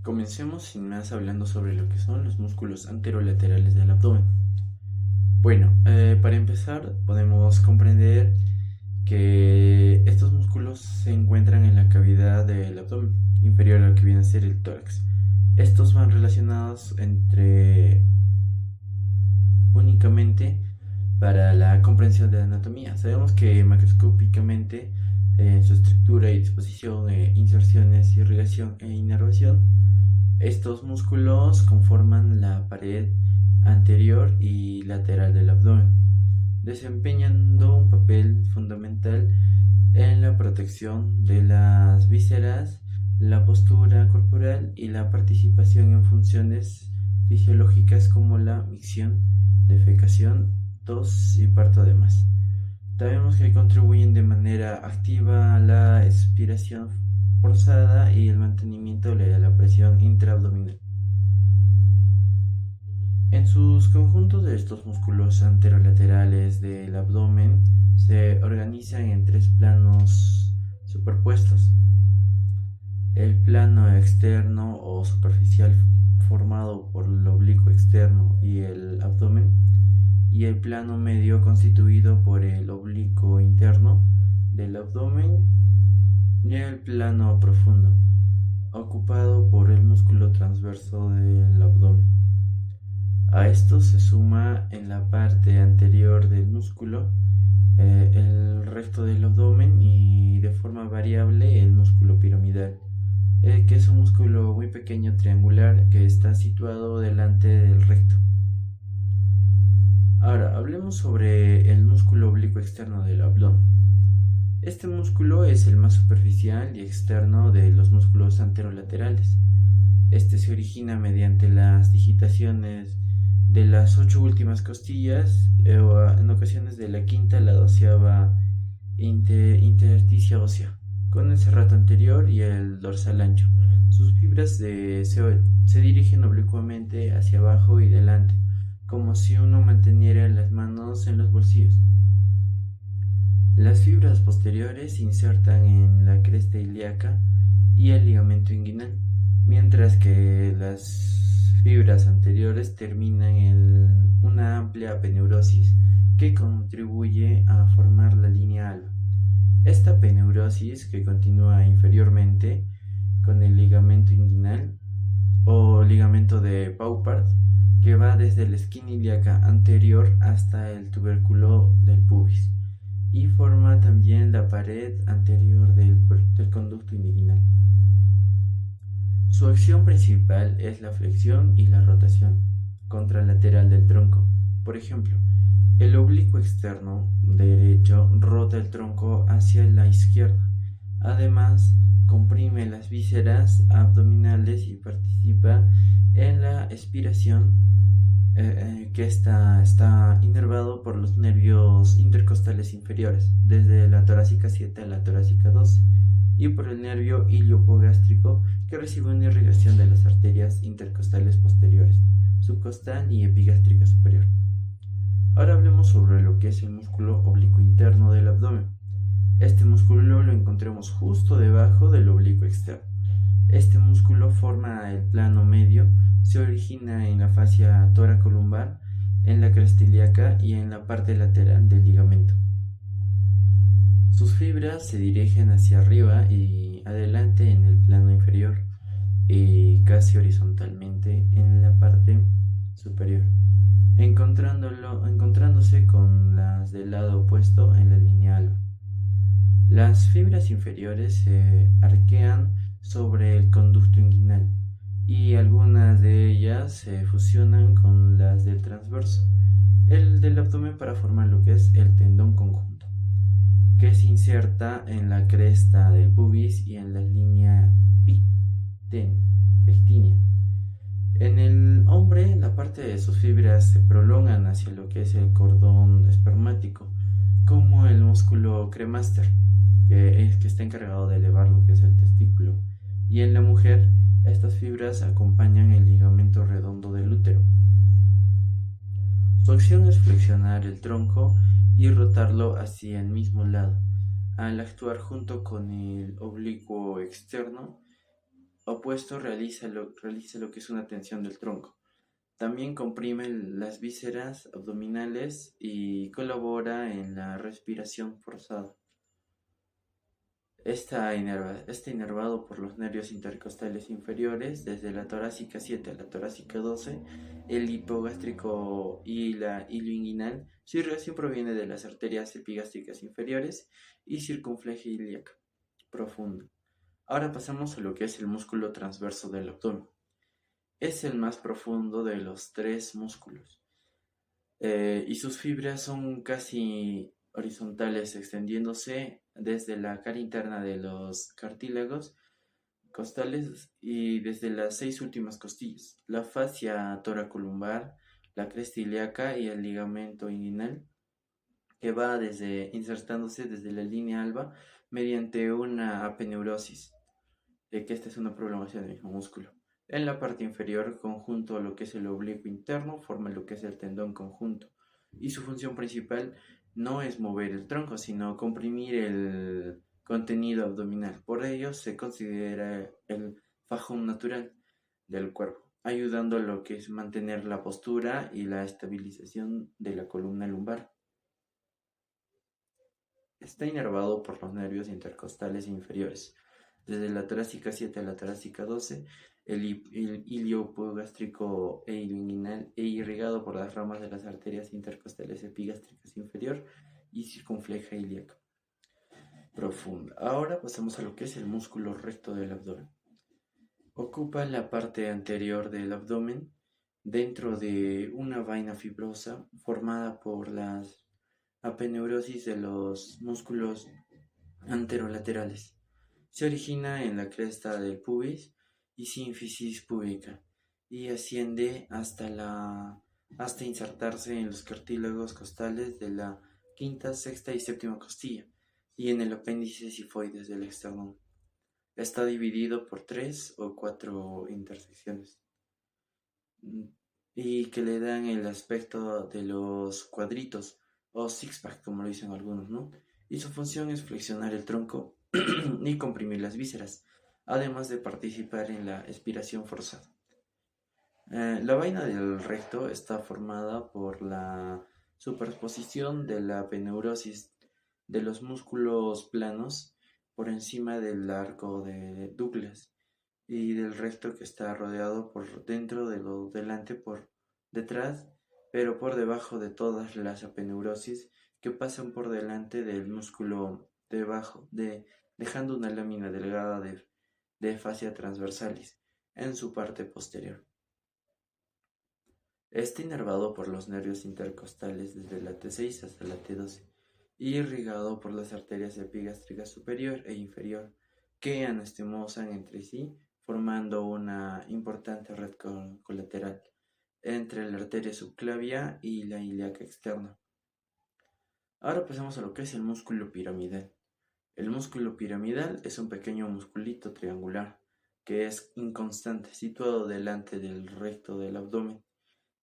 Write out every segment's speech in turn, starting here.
Comencemos sin más hablando sobre lo que son los músculos anterolaterales del abdomen. Bueno, para empezar podemos comprender que estos músculos se encuentran en la cavidad del abdomen, inferior a lo que viene a ser el tórax. Estos van relacionados entre únicamente para la comprensión de la anatomía. Sabemos que macroscópicamente su estructura y disposición, inserciones, irrigación e inervación, estos músculos conforman la pared anterior y lateral del abdomen, desempeñando un papel fundamental en la protección de las vísceras, la postura corporal y la participación en funciones fisiológicas como la micción, defecación, tos y parto además. Sabemos que contribuyen de manera activa a la expiración forzada y el mantenimiento de la presión intraabdominal. En sus conjuntos de estos músculos anterolaterales del abdomen se organizan en tres planos superpuestos. El plano externo o superficial formado por el oblicuo externo y el abdomen, y el plano medio constituido por el oblicuo interno del abdomen y el plano profundo, ocupado por el músculo transverso del abdomen. A esto se suma en la parte anterior del músculo el resto del abdomen y de forma variable el músculo piramidal, que es un músculo muy pequeño triangular que está situado delante del recto. Ahora, hablemos sobre el músculo oblicuo externo del abdomen. Este músculo es el más superficial y externo de los músculos anterolaterales. Este se origina mediante las digitaciones de las 8 últimas costillas o en ocasiones de la quinta a la 12ª intersticia ósea, con el serrato anterior y el dorsal ancho. Sus fibras se dirigen oblicuamente hacia abajo y delante, como si uno manteniera las manos en los bolsillos. Las fibras posteriores se insertan en la cresta ilíaca y el ligamento inguinal, mientras que las fibras anteriores terminan en una amplia apeneurosis que contribuye a formar la línea alba. Esta apeneurosis, que continúa inferiormente con el ligamento inguinal o ligamento de Paupart, que va desde la esquina ilíaca anterior hasta el tubérculo del pubis y forma también la pared anterior del conducto inguinal. Su acción principal es la flexión y la rotación contralateral del tronco. Por ejemplo, el oblicuo externo derecho rota el tronco hacia la izquierda. Además, comprime las vísceras abdominales y participa en la expiración, que está inervado por los nervios intercostales inferiores, desde la torácica 7 a la torácica 12, y por el nervio iliopogástrico, que recibe una irrigación de las arterias intercostales posteriores, subcostal y epigástrica superior. Ahora hablemos sobre lo que es el músculo oblicuo interno del abdomen. Este músculo lo encontramos justo debajo del oblicuo externo. Este músculo forma el plano medio, se origina en la fascia toracolumbar, en la cresta ilíaca y en la parte lateral del ligamento. Sus fibras se dirigen hacia arriba y adelante en el plano inferior y casi horizontalmente en la parte superior, encontrándose con las del lado opuesto en la línea alba. Las fibras inferiores se arquean sobre el conducto inguinal y algunas de ellas se fusionan con las del transverso, el del abdomen, para formar lo que es el tendón conjunto, que se inserta en la cresta del pubis y en la línea pectínea. En el hombre, la parte de sus fibras se prolongan hacia lo que es el cordón espermático, como el músculo cremaster, que está encargado de elevar lo que es el testículo, y en la mujer estas fibras acompañan el ligamento redondo del útero. Su acción es flexionar el tronco y rotarlo hacia el mismo lado. Al actuar junto con el oblicuo externo, opuesto realiza lo que es una tensión del tronco. También comprime las vísceras abdominales y colabora en la respiración forzada. Está inervado por los nervios intercostales inferiores, desde la torácica 7 a la torácica 12, el hipogástrico y la ilioinguinal. Su irrigación proviene de las arterias epigástricas inferiores y circunfleja ilíaca profunda. Ahora pasamos a lo que es el músculo transverso del abdomen. Es el más profundo de los tres músculos y sus fibras son casi horizontales, extendiéndose desde la cara interna de los cartílagos costales y desde las 6 últimas costillas, la fascia toracolumbar, la cresta ilíaca y el ligamento inguinal, que va insertándose desde la línea alba mediante una apeneurosis, que esta es una prolongación del mismo músculo. En la parte inferior, conjunto a lo que es el oblicuo interno, forma lo que es el tendón conjunto. Y su función principal no es mover el tronco, sino comprimir el contenido abdominal. Por ello se considera el fajón natural del cuerpo, ayudando a lo que es mantener la postura y la estabilización de la columna lumbar. Está inervado por los nervios intercostales inferiores, desde la torácica 7 a la torácica 12, el iliopogástrico e ilioinguinal, e irrigado por las ramas de las arterias intercostales epigástricas inferior y circunfleja ilíaca profunda. Ahora pasamos a lo que es el músculo recto del abdomen. Ocupa la parte anterior del abdomen dentro de una vaina fibrosa formada por las apeneurosis de los músculos anterolaterales. Se origina en la cresta del pubis y sínfisis púbica y asciende hasta insertarse en los cartílagos costales de la quinta, sexta y séptima costilla y en el apéndice sifoides del esternón. Está dividido por 3 o 4 intersecciones y que le dan el aspecto de los cuadritos o six-pack, como lo dicen algunos, ¿no? Y su función es flexionar el tronco y comprimir las vísceras, además de participar en la expiración forzada. La vaina del recto está formada por la superposición de la apeneurosis de los músculos planos por encima del arco de Douglas y del recto, que está rodeado por dentro de lo delante por detrás, pero por debajo de todas las apeneurosis que pasan por delante del músculo debajo, dejando una lámina delgada de fascia transversalis en su parte posterior. Está inervado por los nervios intercostales desde la T6 hasta la T12 y irrigado por las arterias epigástricas superior e inferior, que anastomosan entre sí, formando una importante red colateral entre la arteria subclavia y la ilíaca externa. Ahora pasamos a lo que es el músculo piramidal. El músculo piramidal es un pequeño musculito triangular que es inconstante, situado delante del recto del abdomen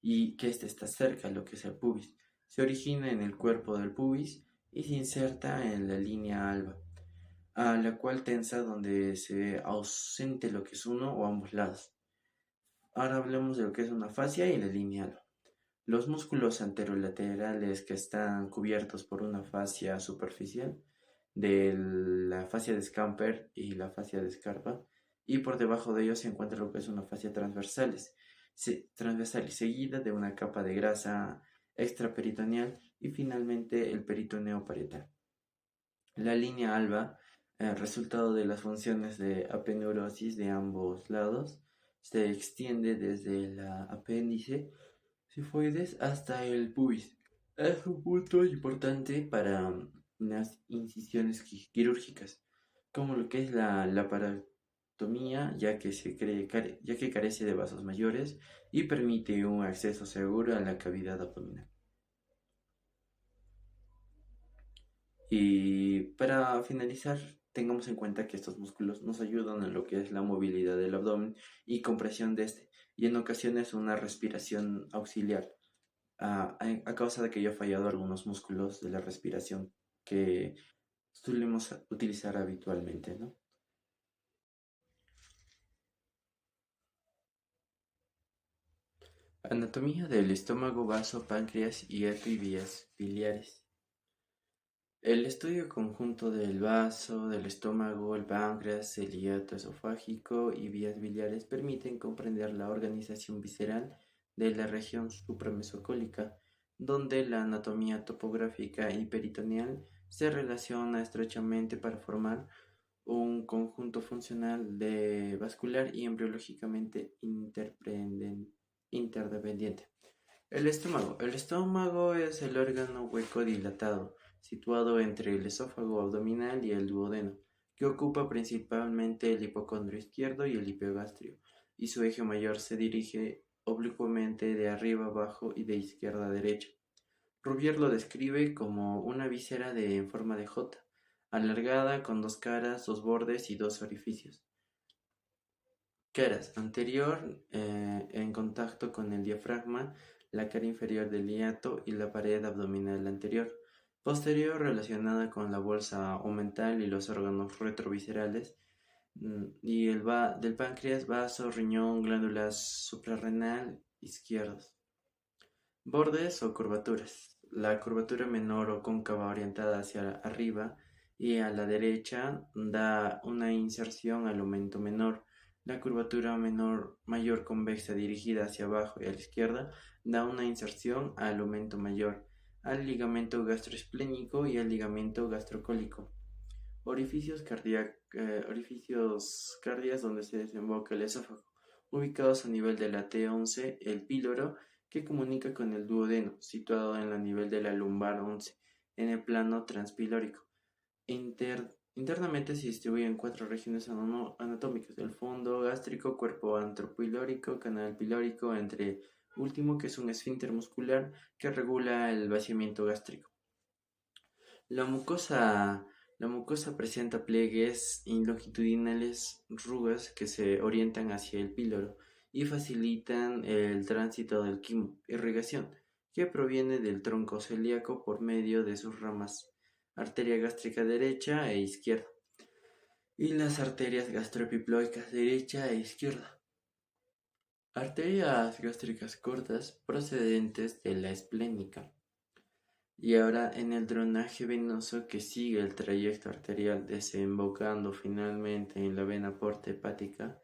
y que éste está cerca de lo que es el pubis. Se origina en el cuerpo del pubis y se inserta en la línea alba, a la cual tensa donde se ve ausente lo que es uno o ambos lados. Ahora hablemos de lo que es una fascia y la línea alba. Los músculos anterolaterales que están cubiertos por una fascia superficial, de la fascia de Scamper y la fascia de Scarpa, y por debajo de ellos se encuentra lo que es una fascia transversal, seguida de una capa de grasa extraperitoneal y finalmente el peritoneo parietal. La línea alba, resultado de las funciones de apeneurosis de ambos lados, se extiende desde la apéndice sifoides hasta el pubis. Es un punto importante para las incisiones quirúrgicas, como lo que es la laparotomía, ya que carece de vasos mayores y permite un acceso seguro a la cavidad abdominal. Y para finalizar, tengamos en cuenta que estos músculos nos ayudan en lo que es la movilidad del abdomen y compresión de este, y en ocasiones una respiración auxiliar, a causa de que haya fallado algunos músculos de la respiración que solemos utilizar habitualmente, ¿no? Anatomía del estómago, vaso, páncreas, hiato y vías biliares. El estudio conjunto del vaso, del estómago, el páncreas, el hiato esofágico y vías biliares permiten comprender la organización visceral de la región supramesocólica, donde la anatomía topográfica y peritoneal se relaciona estrechamente para formar un conjunto funcional de vascular y embriológicamente interdependiente. El estómago. El estómago es el órgano hueco dilatado, situado entre el esófago abdominal y el duodeno, que ocupa principalmente el hipocondrio izquierdo y el epigastrio, y su eje mayor se dirige oblicuamente de arriba a abajo y de izquierda a derecha. Rubier lo describe como una víscera en forma de J, alargada con dos caras, dos bordes y dos orificios. Caras: anterior, en contacto con el diafragma, la cara inferior del hiato y la pared abdominal anterior. Posterior, relacionada con la bolsa omental y los órganos retroviscerales. Y del páncreas, vaso, riñón, glándulas suprarrenal izquierdos. Bordes o curvaturas. La curvatura menor o cóncava orientada hacia arriba y a la derecha da una inserción al aumento menor. La curvatura mayor convexa dirigida hacia abajo y a la izquierda da una inserción al aumento mayor, al ligamento gastroesplénico y al ligamento gastrocólico. Orificios cardias donde se desemboca el esófago, ubicados a nivel de la T11, el píloro, que comunica con el duodeno, situado en el nivel de la lumbar 11, en el plano transpilórico. Internamente se distribuyen en 4 regiones anatómicas: el fondo gástrico, cuerpo antropilórico, canal pilórico, entre último, que es un esfínter muscular que regula el vaciamiento gástrico. La mucosa presenta pliegues longitudinales, rugas que se orientan hacia el píloro y facilitan el tránsito del quimo, irrigación, que proviene del tronco celíaco por medio de sus ramas, arteria gástrica derecha e izquierda, y las arterias gastroepiploicas derecha e izquierda. Arterias gástricas cortas procedentes de la esplénica. Y ahora en el drenaje venoso que sigue el trayecto arterial desembocando finalmente en la vena porta hepática,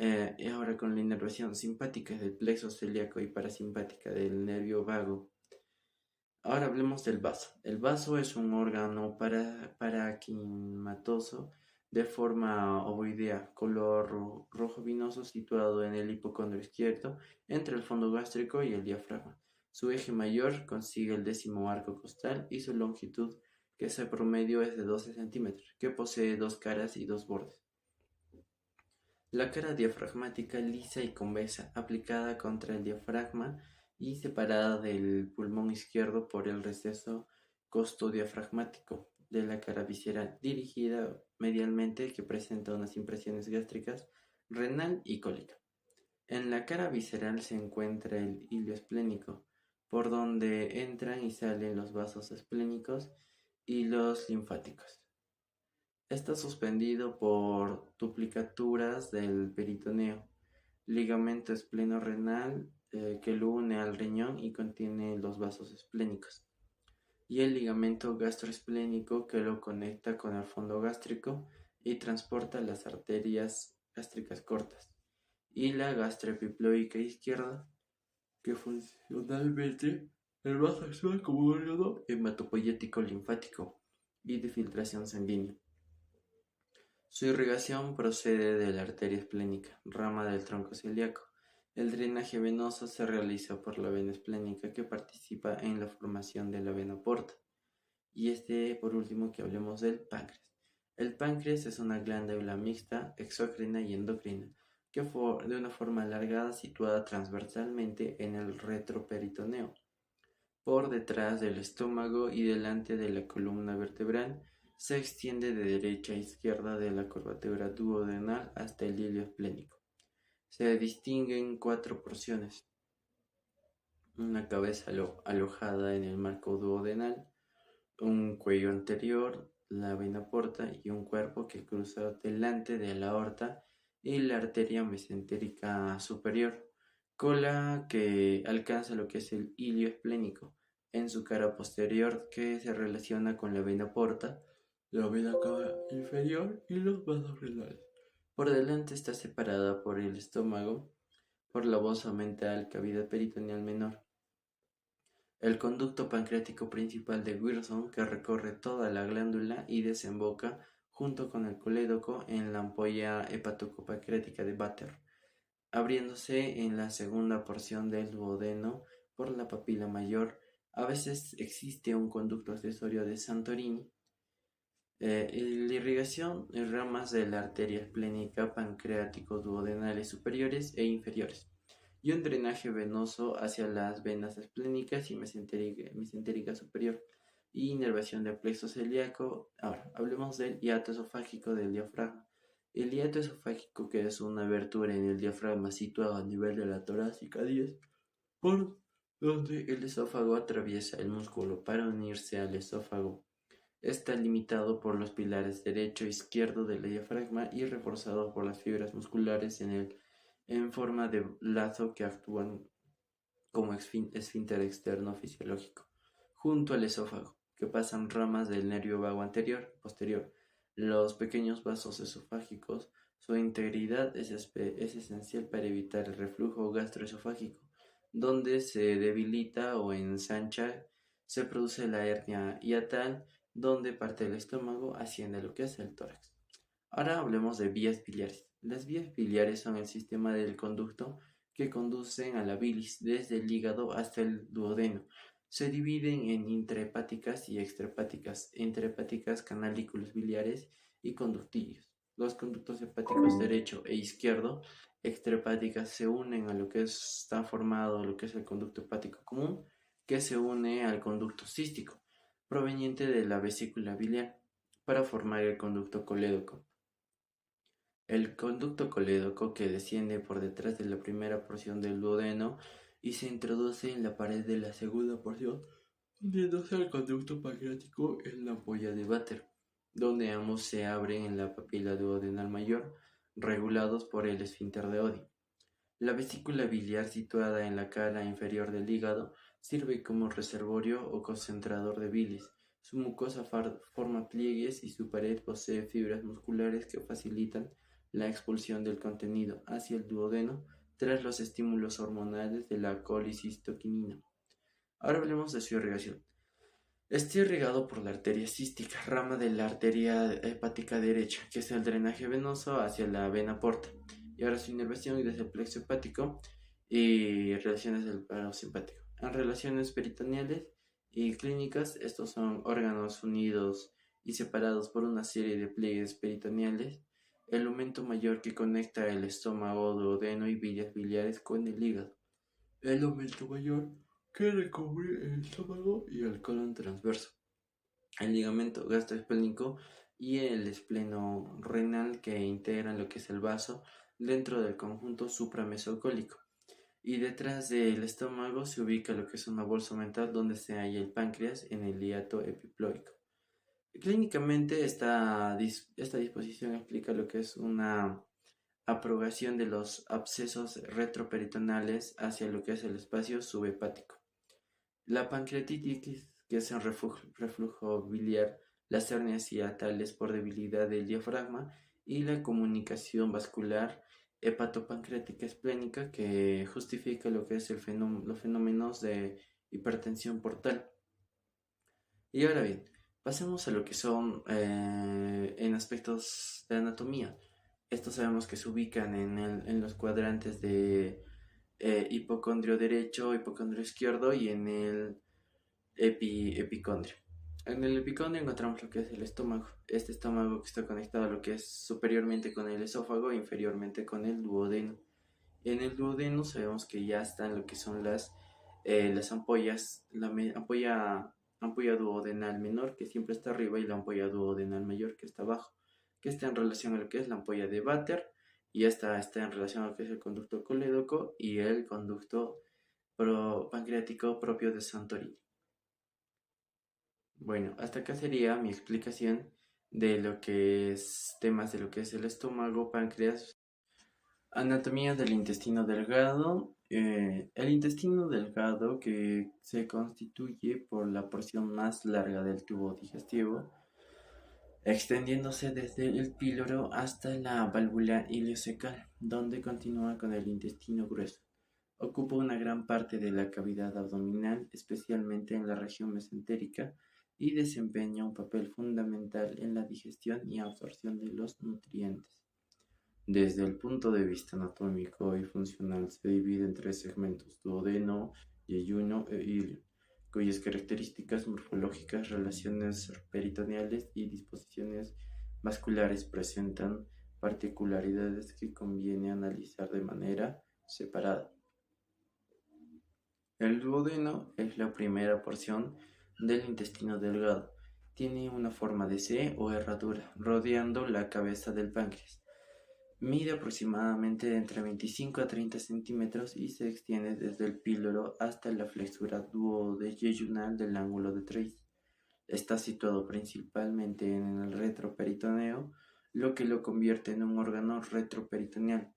y ahora con la inervación simpática del plexo celíaco y parasimpática del nervio vago. Ahora hablemos del vaso. El vaso es un órgano paraquimatoso de forma ovoidea, color rojo vinoso, situado en el hipocondrio izquierdo, entre el fondo gástrico y el diafragma. Su eje mayor consigue el 10º arco costal y su longitud, que es el promedio, es de 12 centímetros, que posee dos caras y dos bordes. La cara diafragmática lisa y convexa, aplicada contra el diafragma y separada del pulmón izquierdo por el receso costodiafragmático de la cara visceral, dirigida medialmente, que presenta unas impresiones gástricas, renal y cólica. En la cara visceral se encuentra el hilo esplénico, por donde entran y salen los vasos esplénicos y los linfáticos. Está suspendido por duplicaturas del peritoneo, ligamento espleno-renal que lo une al riñón y contiene los vasos esplénicos, y el ligamento gastroesplénico que lo conecta con el fondo gástrico y transporta las arterias gástricas cortas, y la gastroepiploica izquierda, que funcionalmente el vaso actúa como un órgano hematopoyético linfático y de filtración sanguínea. Su irrigación procede de la arteria esplénica, rama del tronco celíaco. El drenaje venoso se realiza por la vena esplénica, que participa en la formación de la vena porta. Y por último, que hablemos del páncreas. El páncreas es una glándula mixta, exócrina y endocrina, que de una forma alargada, situada transversalmente en el retroperitoneo, por detrás del estómago y delante de la columna vertebral. Se extiende de derecha a izquierda de la curvatura duodenal hasta el hilo esplénico. Se distinguen 4 porciones: una cabeza alojada en el marco duodenal, un cuello anterior, la vena porta, y un cuerpo que cruza delante de la aorta y la arteria mesentérica superior, cola que alcanza lo que es el hilio esplénico en su cara posterior, que se relaciona con la vena porta, la vena cava inferior y los vasos renales. Por delante está separada por el estómago, por la bosa mental, cavidad peritoneal menor. El conducto pancreático principal de Wilson, que recorre toda la glándula y desemboca junto con el colédoco en la ampolla hepatopancreática de Vater, abriéndose en la segunda porción del duodeno por la papila mayor. A veces existe un conducto accesorio de Santorini. La irrigación en ramas de la arteria esplénica pancreático-duodenales superiores e inferiores, y un drenaje venoso hacia las venas esplénicas y mesentérica superior, y inervación del plexo celíaco. Ahora, hablemos del hiato esofágico del diafragma. El hiato esofágico, que es una abertura en el diafragma situada a nivel de la torácica 10, por donde el esófago atraviesa el músculo para unirse al esófago. Está limitado por los pilares derecho e izquierdo del diafragma y reforzado por las fibras musculares en forma de lazo que actúan como esfínter externo fisiológico, junto al esófago, que pasan ramas del nervio vago anterior, posterior. Los pequeños vasos esofágicos, su integridad es esencial para evitar el reflujo gastroesofágico, donde se debilita o ensancha, se produce la hernia hiatal, donde parte del estómago asciende a lo que es el tórax. Ahora hablemos de vías biliares. Las vías biliares son el sistema del conducto que conducen a la bilis desde el hígado hasta el duodeno. Se dividen en intrahepáticas y extrahepáticas. Intrahepáticas, canalículos biliares y conductillos. Los conductos hepáticos derecho e izquierdo, extrahepáticas, se unen a lo que está formado, lo que es el conducto hepático común, que se une al conducto cístico, proveniente de la vesícula biliar, para formar el conducto colédoco. El conducto colédoco, que desciende por detrás de la primera porción del duodeno y se introduce en la pared de la segunda porción, uniéndose al conducto pancreático en la ampolla de Vater, donde ambos se abren en la papila duodenal mayor, regulados por el esfínter de Oddi. La vesícula biliar, situada en la cara inferior del hígado, sirve como reservorio o concentrador de bilis. Su mucosa forma pliegues y su pared posee fibras musculares que facilitan la expulsión del contenido hacia el duodeno tras los estímulos hormonales de la colicistoquinina. Ahora hablemos de su irrigación. Está irrigado por la arteria cística, rama de la arteria hepática derecha, que es el drenaje venoso hacia la vena porta. Y ahora su inervación desde el plexo hepático y relaciones del parasimpático. En relaciones peritoneales y clínicas, estos son órganos unidos y separados por una serie de pliegues peritoneales. El aumento mayor que conecta el estómago, duodeno y vías biliares con el hígado. El aumento mayor que recubre el estómago y el colon transverso. El ligamento gastroesplénico y el espleno renal, que integran lo que es el vaso dentro del conjunto supramesocólico. Y detrás del estómago se ubica lo que es una bolsa mental donde se halla el páncreas en el hiato epiploico. Clínicamente esta disposición explica lo que es una aprogación de los abscesos retroperitoneales hacia lo que es el espacio subhepático. La pancreatitis, que es el reflujo biliar, las hernias hiatales por debilidad del diafragma y la comunicación vascular hepatopancreática esplénica, que justifica lo que es los fenómenos de hipertensión portal. Y ahora bien, pasemos a lo que son en aspectos de anatomía. Estos sabemos que se ubican en los cuadrantes de hipocondrio derecho, hipocondrio izquierdo y en el epicondrio. En el epicondrio encontramos lo que es el estómago. Este estómago que está conectado a lo que es superiormente con el esófago e inferiormente con el duodeno. En el duodeno sabemos que ya están lo que son las ampollas, ampolla duodenal menor, que siempre está arriba, y la ampolla duodenal mayor, que está abajo, que está en relación a lo que es la ampolla de Vater, y esta está en relación a lo que es el conducto colédoco y el conducto pancreático propio de Santorini. Bueno, hasta acá sería mi explicación de lo que es temas de lo que es el estómago, páncreas. Anatomía del intestino delgado. El intestino delgado, que se constituye por la porción más larga del tubo digestivo, extendiéndose desde el píloro hasta la válvula ileocecal, donde continúa con el intestino grueso. Ocupa una gran parte de la cavidad abdominal, especialmente en la región mesentérica, y desempeña un papel fundamental en la digestión y absorción de los nutrientes. Desde el punto de vista anatómico y funcional, se divide en tres segmentos: duodeno, yeyuno e ilio, cuyas características morfológicas, relaciones peritoneales y disposiciones vasculares presentan particularidades que conviene analizar de manera separada. El duodeno es la primera porción del intestino delgado. Tiene una forma de C o herradura, rodeando la cabeza del páncreas. Mide aproximadamente entre 25 a 30 centímetros y se extiende desde el píloro hasta la flexura duodeyunal del ángulo de Treis. Está situado principalmente en el retroperitoneo, lo que lo convierte en un órgano retroperitoneal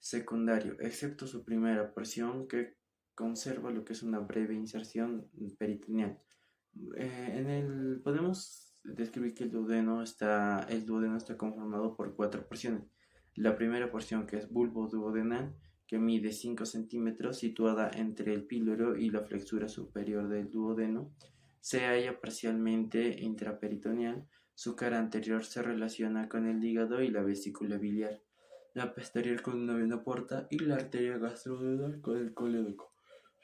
secundario, excepto su primera porción, que conserva lo que es una breve inserción peritoneal. Podemos describir que el duodeno está conformado por cuatro porciones. La primera porción, que es bulbo-duodenal, que mide 5 centímetros, situada entre el píloro y la flexura superior del duodeno, se halla parcialmente intraperitoneal. Su cara anterior se relaciona con el hígado y la vesícula biliar, la posterior con una vena porta y la arteria gastroduodenal con el colédoco.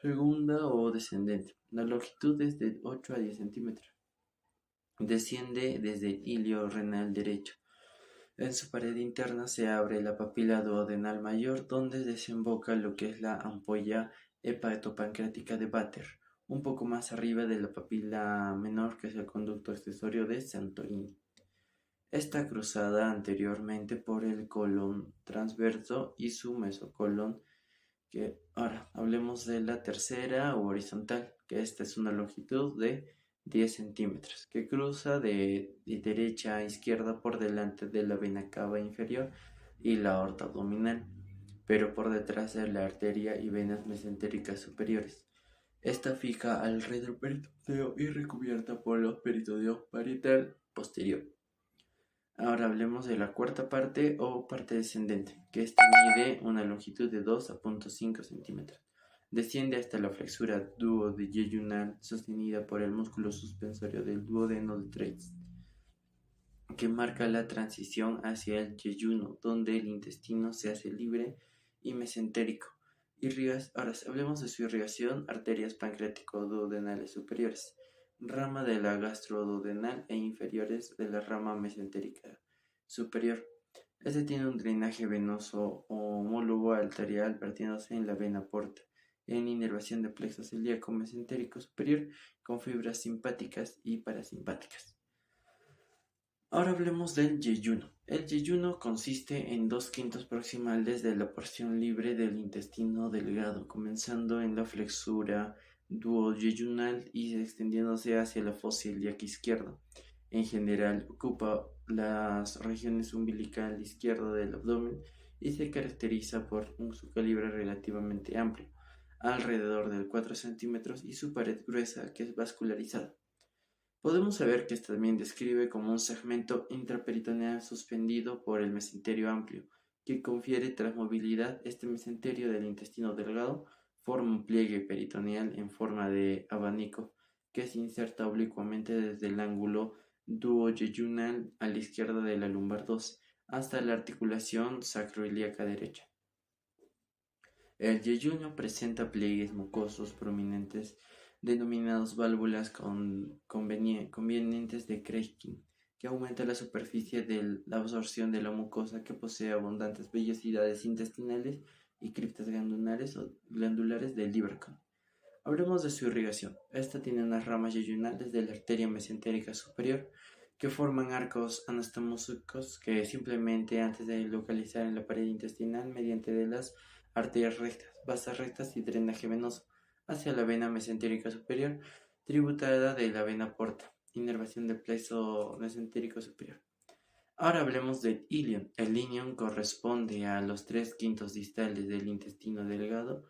Segunda o descendente. La longitud es de 8 a 10 centímetros. Desciende desde el ilio renal derecho. En su pared interna se abre la papila duodenal mayor, donde desemboca lo que es la ampolla hepatopancreática de Vater, un poco más arriba de la papila menor, que es el conducto accesorio de Santorini. Está cruzada anteriormente por el colon transverso y su mesocolon. Ahora hablemos de la tercera o horizontal, que esta es una longitud de 10 centímetros, que cruza de derecha a izquierda por delante de la vena cava inferior y la aorta abdominal, pero por detrás de la arteria y venas mesentéricas superiores. Está fija al retroperitoneo y recubierta por los peritoneos parietal posterior. Ahora hablemos de la cuarta parte o parte descendente, que esta mide una longitud de 2 a 0.5 centímetros. Desciende hasta la flexura duodeyunal, sostenida por el músculo suspensorio del duodeno de Treitz, que marca la transición hacia el yeyuno, donde el intestino se hace libre y mesentérico. Ahora hablemos de su irrigación: arterias pancreático-duodenales superiores, rama de la gastroduodenal e inferiores de la rama mesentérica superior. Este tiene un drenaje venoso homólogo arterial vertiéndose en la vena porta, en inervación de plexo celíaco mesentérico superior, con fibras simpáticas y parasimpáticas. Ahora hablemos del yeyuno. El yeyuno consiste en 2/5 proximales de la porción libre del intestino delgado, comenzando en la flexura duoyeyunal y extendiéndose hacia la fosa ilíaca izquierda. En general, ocupa las regiones umbilical izquierda del abdomen y se caracteriza por su calibre relativamente amplio, alrededor de 4 centímetros, y su pared gruesa, que es vascularizada. Podemos saber que también describe como un segmento intraperitoneal suspendido por el mesenterio amplio, que confiere transmovilidad. Este mesenterio del intestino delgado forma un pliegue peritoneal en forma de abanico, que se inserta oblicuamente desde el ángulo duoyeyunal a la izquierda de la lumbar 2 hasta la articulación sacroiliaca derecha. El yeyuno presenta pliegues mucosos prominentes denominados válvulas convenientes de Kreiskin, que aumenta la superficie de la absorción de la mucosa, que posee abundantes vellosidades intestinales y criptas glandulares del Lieberkühn. Hablemos de su irrigación. Esta tiene unas ramas yeyunales de la arteria mesentérica superior, que forman arcos anastomósicos que simplemente antes de localizar en la pared intestinal mediante de las arterias rectas, vasas rectas y drenaje venoso hacia la vena mesentérica superior, tributada de la vena porta, inervación del plexo mesentérico superior. Ahora hablemos del ilion. El ilion corresponde a los 3/5 distales del intestino delgado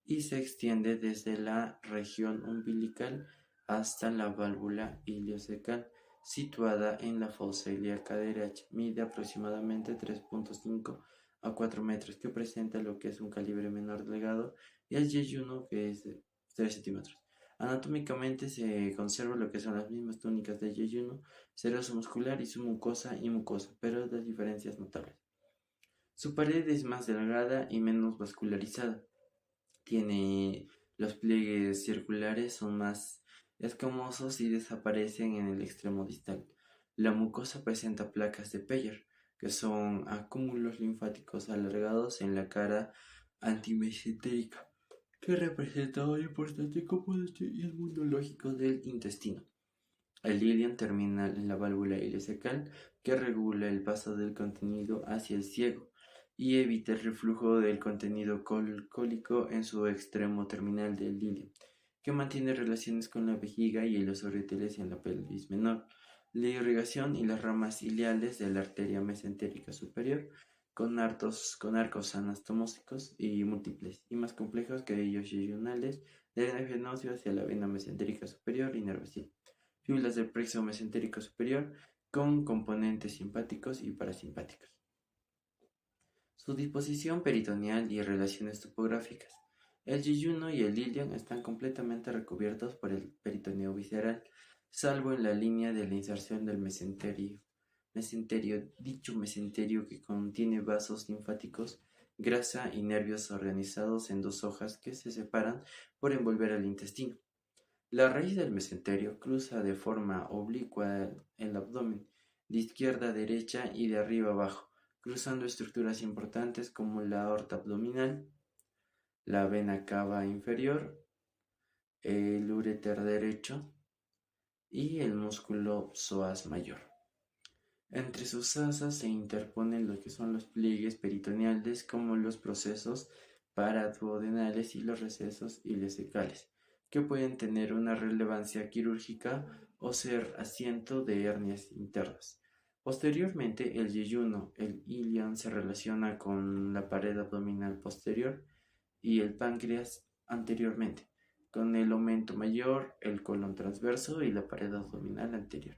y se extiende desde la región umbilical hasta la válvula iliocecal, situada en la fosa ilíaca derecha. Mide aproximadamente 3,5 a 4 metros, que presenta lo que es un calibre menor delgado, y el yeyuno, que es de 3 centímetros. Anatómicamente se conserva lo que son las mismas túnicas del yeyuno, seroso muscular y su mucosa, pero de diferencias notables. Su pared es más delgada y menos vascularizada. Tiene los pliegues circulares son más escamosos y desaparecen en el extremo distal. La mucosa presenta placas de Peyer, que son acúmulos linfáticos alargados en la cara antimesentérica, que representa un importante componente inmunológico del intestino. El ilion termina en la válvula ileocecal, que regula el paso del contenido hacia el ciego y evita el reflujo del contenido cólico en su extremo terminal del ilion, que mantiene relaciones con la vejiga y los ureteres en la pelvis menor. La irrigación y las ramas iliares de la arteria mesentérica superior, con arcos anastomósicos y múltiples y más complejos que ellos yeyunales, drenaje óseo hacia la vena mesentérica superior, inervación. Fibras del plexo mesentérico superior con componentes simpáticos y parasimpáticos. Su disposición peritoneal y relaciones topográficas. El yeyuno y el ilion están completamente recubiertos por el peritoneo visceral, salvo en la línea de la inserción del mesenterio. Dicho mesenterio que contiene vasos linfáticos, grasa y nervios organizados en dos hojas que se separan por envolver al intestino. La raíz del mesenterio cruza de forma oblicua el abdomen, de izquierda a derecha y de arriba a abajo, cruzando estructuras importantes como la aorta abdominal, la vena cava inferior, el uréter derecho y el músculo psoas mayor. Entre sus asas se interponen lo que son los pliegues peritoneales, como los procesos paraduodenales y los recesos ileocecales, que pueden tener una relevancia quirúrgica o ser asiento de hernias internas. Posteriormente, el yeyuno, el ilion, se relaciona con la pared abdominal posterior y el páncreas anteriormente, con el aumento mayor, el colon transverso y la pared abdominal anterior.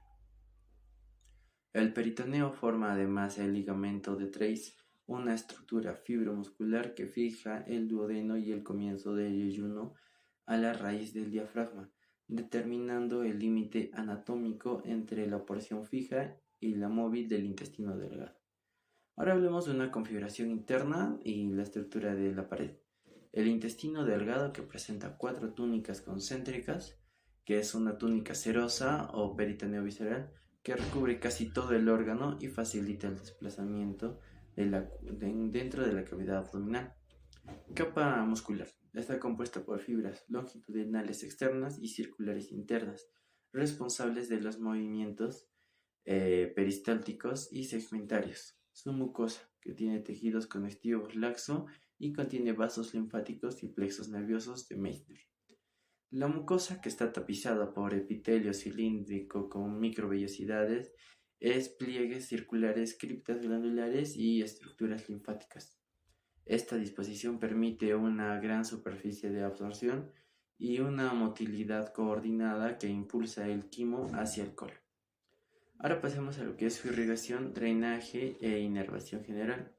El peritoneo forma además el ligamento de Treis, una estructura fibromuscular que fija el duodeno y el comienzo del yeyuno a la raíz del diafragma, determinando el límite anatómico entre la porción fija y la móvil del intestino delgado. Ahora hablemos de una configuración interna y la estructura de la pared. El intestino delgado, que presenta 4 túnicas concéntricas, que es una túnica serosa o peritoneo visceral, que recubre casi todo el órgano y facilita el desplazamiento dentro de la cavidad abdominal. Capa muscular. Está compuesta por fibras longitudinales externas y circulares internas, responsables de los movimientos peristálticos y segmentarios. Su mucosa, que tiene tejidos conectivos laxo y contiene vasos linfáticos y plexos nerviosos de Meissner. La mucosa, que está tapizada por epitelio cilíndrico con microvellosidades, es pliegues circulares, criptas glandulares y estructuras linfáticas. Esta disposición permite una gran superficie de absorción y una motilidad coordinada que impulsa el quimo hacia el colon. Ahora pasemos a lo que es su irrigación, drenaje e inervación general.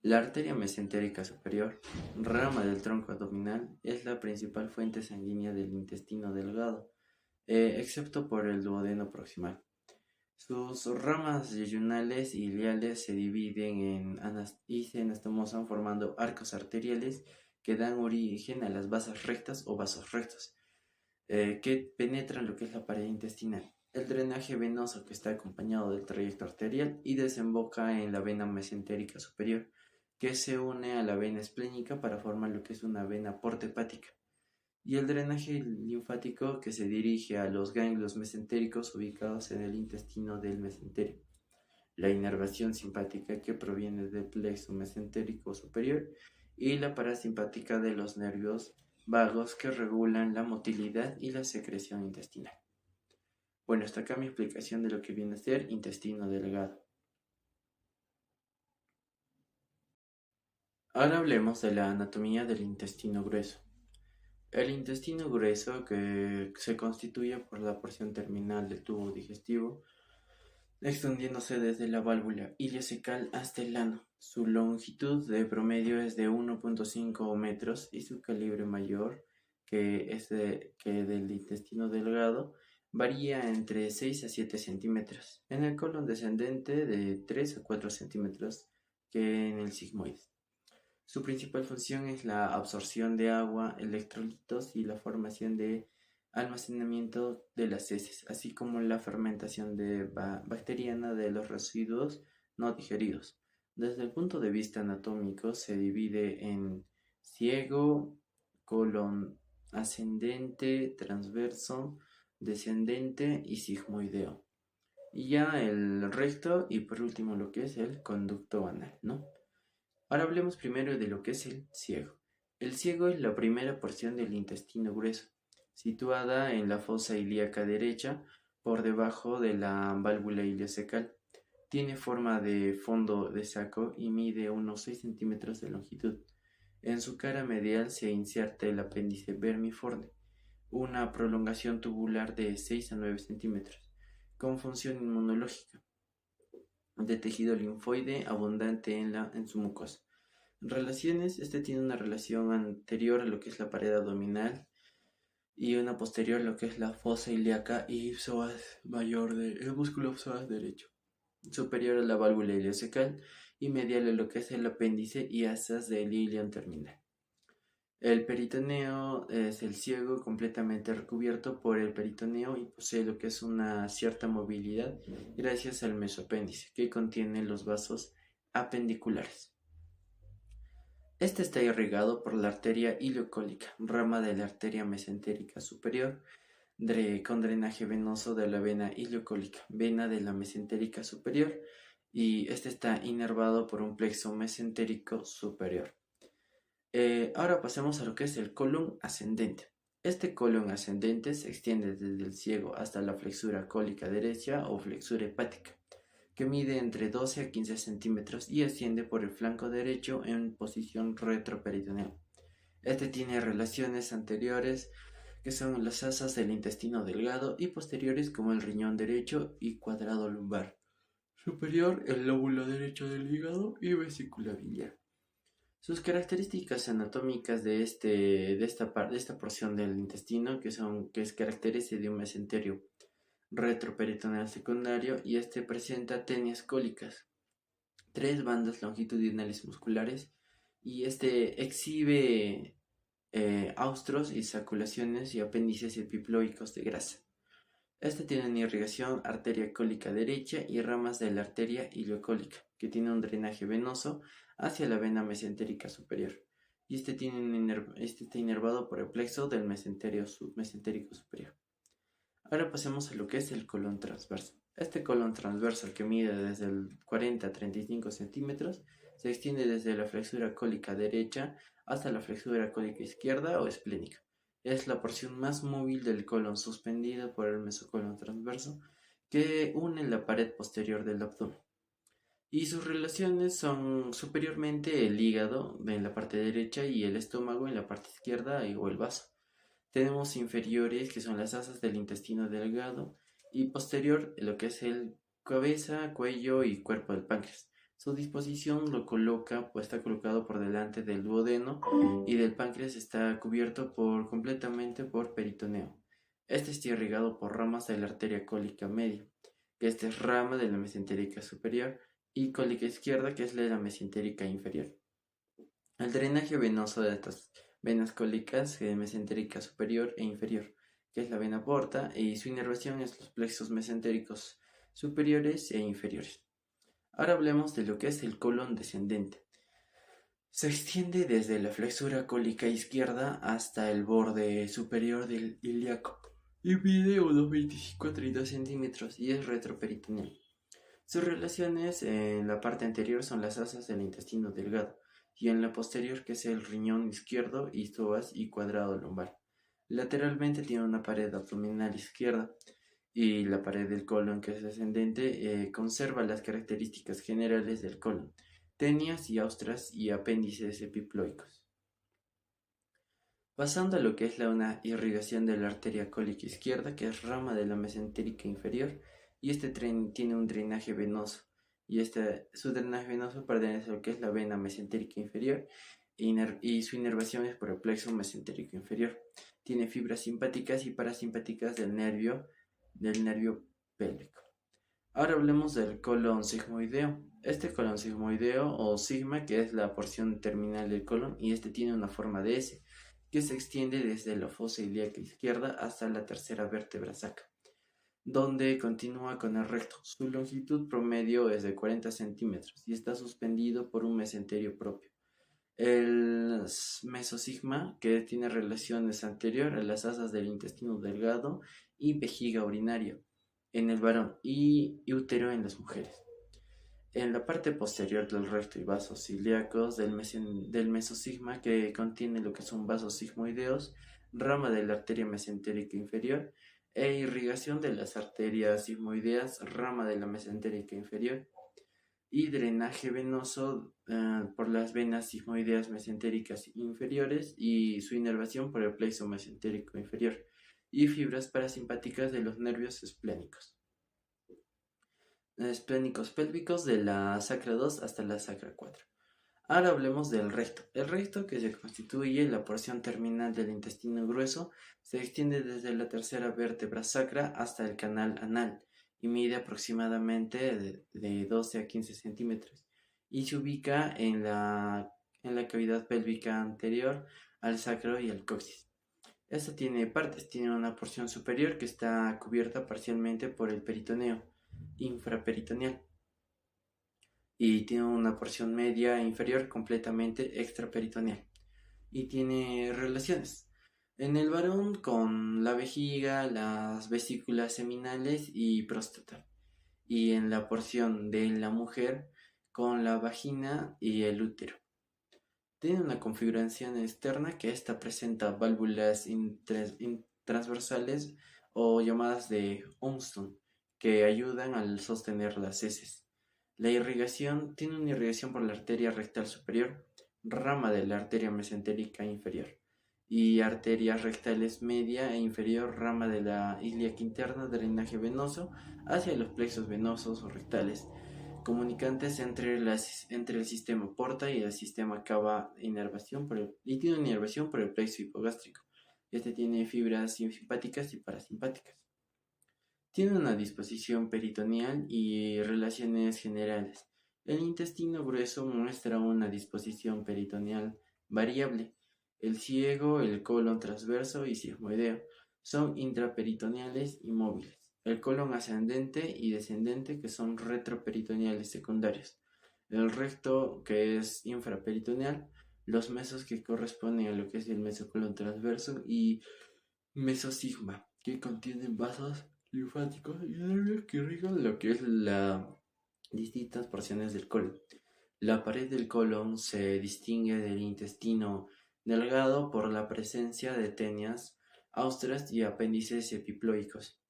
La arteria mesentérica superior, rama del tronco abdominal, es la principal fuente sanguínea del intestino delgado, excepto por el duodeno proximal. Sus ramas yeyunales y iliales se dividen y se anastomosan formando arcos arteriales que dan origen a las vasas rectas o vasos rectos, que penetran lo que es la pared intestinal. El drenaje venoso, que está acompañado del trayecto arterial y desemboca en la vena mesentérica superior, que se une a la vena esplénica para formar lo que es una vena porta-hepática, y el drenaje linfático, que se dirige a los ganglios mesentéricos ubicados en el intestino del mesenterio. La inervación simpática, que proviene del plexo mesentérico superior, y la parasimpática de los nervios vagos, que regulan la motilidad y la secreción intestinal. Bueno, hasta acá mi explicación de lo que viene a ser intestino delgado. Ahora hablemos de la anatomía del intestino grueso. El intestino grueso, que se constituye por la porción terminal del tubo digestivo, extendiéndose desde la válvula ileocecal hasta el ano. Su longitud de promedio es de 1,5 metros y su calibre mayor, que del intestino delgado, varía entre 6 a 7 centímetros. En el colon descendente de 3 a 4 centímetros que en el sigmoide. Su principal función es la absorción de agua, electrolitos y la formación de almacenamiento de las heces, así como la fermentación bacteriana de los residuos no digeridos. Desde el punto de vista anatómico se divide en ciego, colon ascendente, transverso, descendente y sigmoideo. Y ya el recto y por último lo que es el conducto anal, ¿no? Ahora hablemos primero de lo que es el ciego. El ciego es la primera porción del intestino grueso, situada en la fosa ilíaca derecha, por debajo de la válvula ileocecal. Tiene forma de fondo de saco y mide unos 6 centímetros de longitud. En su cara medial se inserta el apéndice vermiforme, una prolongación tubular de 6 a 9 centímetros, con función inmunológica, de tejido linfoide abundante en su mucosa. Relaciones, este tiene una relación anterior a lo que es la pared abdominal y una posterior a lo que es la fosa ilíaca y psoas mayor del músculo psoas derecho, superior a la válvula ileocecal y medial a lo que es el apéndice y asas del ilion terminal. El peritoneo es el ciego completamente recubierto por el peritoneo y posee lo que es una cierta movilidad gracias al mesoapéndice, que contiene los vasos apendiculares. Este está irrigado por la arteria ileocólica, rama de la arteria mesentérica superior, con drenaje venoso de la vena ileocólica, vena de la mesentérica superior, y este está inervado por un plexo mesentérico superior. Ahora pasemos a lo que es el colon ascendente. Este colon ascendente se extiende desde el ciego hasta la flexura cólica derecha o flexura hepática, que mide entre 12 a 15 centímetros y asciende por el flanco derecho en posición retroperitoneal. Este tiene relaciones anteriores, que son las asas del intestino delgado, y posteriores como el riñón derecho y cuadrado lumbar. Superior, el lóbulo derecho del hígado y vesícula biliar. Sus características anatómicas de esta porción del intestino, que es característica de un mesenterio retroperitoneal secundario, y este presenta tenias cólicas, 3 bandas longitudinales musculares, y este exhibe austros y saculaciones y apéndices epiploicos de grasa. Este tiene una irrigación arteria cólica derecha y ramas de la arteria ileocólica, que tiene un drenaje venoso hacia la vena mesentérica superior. Y este está inervado por el plexo del mesentérico superior. Ahora pasemos a lo que es el colon transverso. Este colon transversal, que mide desde el 40 a 35 centímetros, se extiende desde la flexura cólica derecha hasta la flexura cólica izquierda o esplénica. Es la porción más móvil del colon, suspendida por el mesocolon transverso, que une la pared posterior del abdomen. Y sus relaciones son superiormente el hígado en la parte derecha y el estómago en la parte izquierda o el vaso. Tenemos inferiores, que son las asas del intestino delgado, y posterior lo que es el cabeza, cuello y cuerpo del páncreas. Su disposición está colocado por delante del duodeno, y del páncreas está cubierto completamente por peritoneo. Este está irrigado por ramas de la arteria cólica media, que esta es rama de la mesentérica superior, y cólica izquierda, que es la mesentérica inferior. El drenaje venoso de estas venas cólicas, mesentérica superior e inferior, que es la vena porta, y su inervación es los plexos mesentéricos superiores e inferiores. Ahora hablemos de lo que es el colon descendente. Se extiende desde la flexura cólica izquierda hasta el borde superior del ilíaco y mide unos 25 a 30 centímetros y es retroperitoneal. Sus relaciones en la parte anterior son las asas del intestino delgado, y en la posterior, que es el riñón izquierdo y psoas y cuadrado lumbar. Lateralmente tiene una pared abdominal izquierda, y la pared del colon, que es descendente, conserva las características generales del colon, tenias y austras y apéndices epiploicos. Pasando a lo que es una irrigación de la arteria cólica izquierda, que es rama de la mesentérica inferior, y este tren tiene un drenaje venoso, y su drenaje venoso pertenece a lo que es la vena mesentérica inferior, y su inervación es por el plexo mesentérico inferior. Tiene fibras simpáticas y parasimpáticas del nervio pélvico. Ahora hablemos del colon sigmoideo. Este colon sigmoideo o sigma, que es la porción terminal del colon, y este tiene una forma de S, que se extiende desde la fosa ilíaca izquierda hasta la tercera vértebra sacra, donde continúa con el recto. Su longitud promedio es de 40 centímetros y está suspendido por un mesenterio propio. El mesosigma, que tiene relaciones anterior a las asas del intestino delgado y vejiga urinaria en el varón y útero en las mujeres. En la parte posterior del recto y vasos ilíacos del mesosigma, que contiene lo que son vasos sigmoideos, rama de la arteria mesentérica inferior e irrigación de las arterias sigmoideas, rama de la mesentérica inferior, y drenaje venoso por las venas sigmoideas mesentéricas inferiores y su inervación por el plexo mesentérico inferior, y fibras parasimpáticas de los nervios esplénicos pélvicos de la sacra 2 hasta la sacra 4. Ahora hablemos del recto. El recto, que se constituye la porción terminal del intestino grueso, se extiende desde la tercera vértebra sacra hasta el canal anal y mide aproximadamente de 12 a 15 centímetros y se ubica en la cavidad pélvica anterior al sacro y al coxis. Esta tiene partes, tiene una porción superior que está cubierta parcialmente por el peritoneo infraperitoneal y tiene una porción media e inferior completamente extraperitoneal y tiene relaciones en el varón con la vejiga, las vesículas seminales y próstata, y en la porción de la mujer con la vagina y el útero. Tiene una configuración externa que esta presenta válvulas transversales o llamadas de Armstrong que ayudan al sostener las heces. La irrigación tiene una irrigación por la arteria rectal superior, rama de la arteria mesentérica inferior, y arterias rectales media e inferior, rama de la ilíaca interna, drenaje venoso hacia los plexos venosos o rectales, comunicantes entre el sistema porta y el sistema cava, inervación y tiene una inervación por el plexo hipogástrico. Este tiene fibras simpáticas y parasimpáticas. Tiene una disposición peritoneal y relaciones generales. El intestino grueso muestra una disposición peritoneal variable. El ciego, el colon transverso y sigmoideo son intraperitoneales y móviles. El colon ascendente y descendente, que son retroperitoneales secundarios. El recto, que es infraperitoneal. Los mesos, que corresponden a lo que es el mesocolon transverso, y mesosigma, que contienen vasos linfáticos y nervios que irrigan lo que es las distintas porciones del colon. La pared del colon se distingue del intestino delgado por la presencia de tenias, austras y apéndices epiploicos,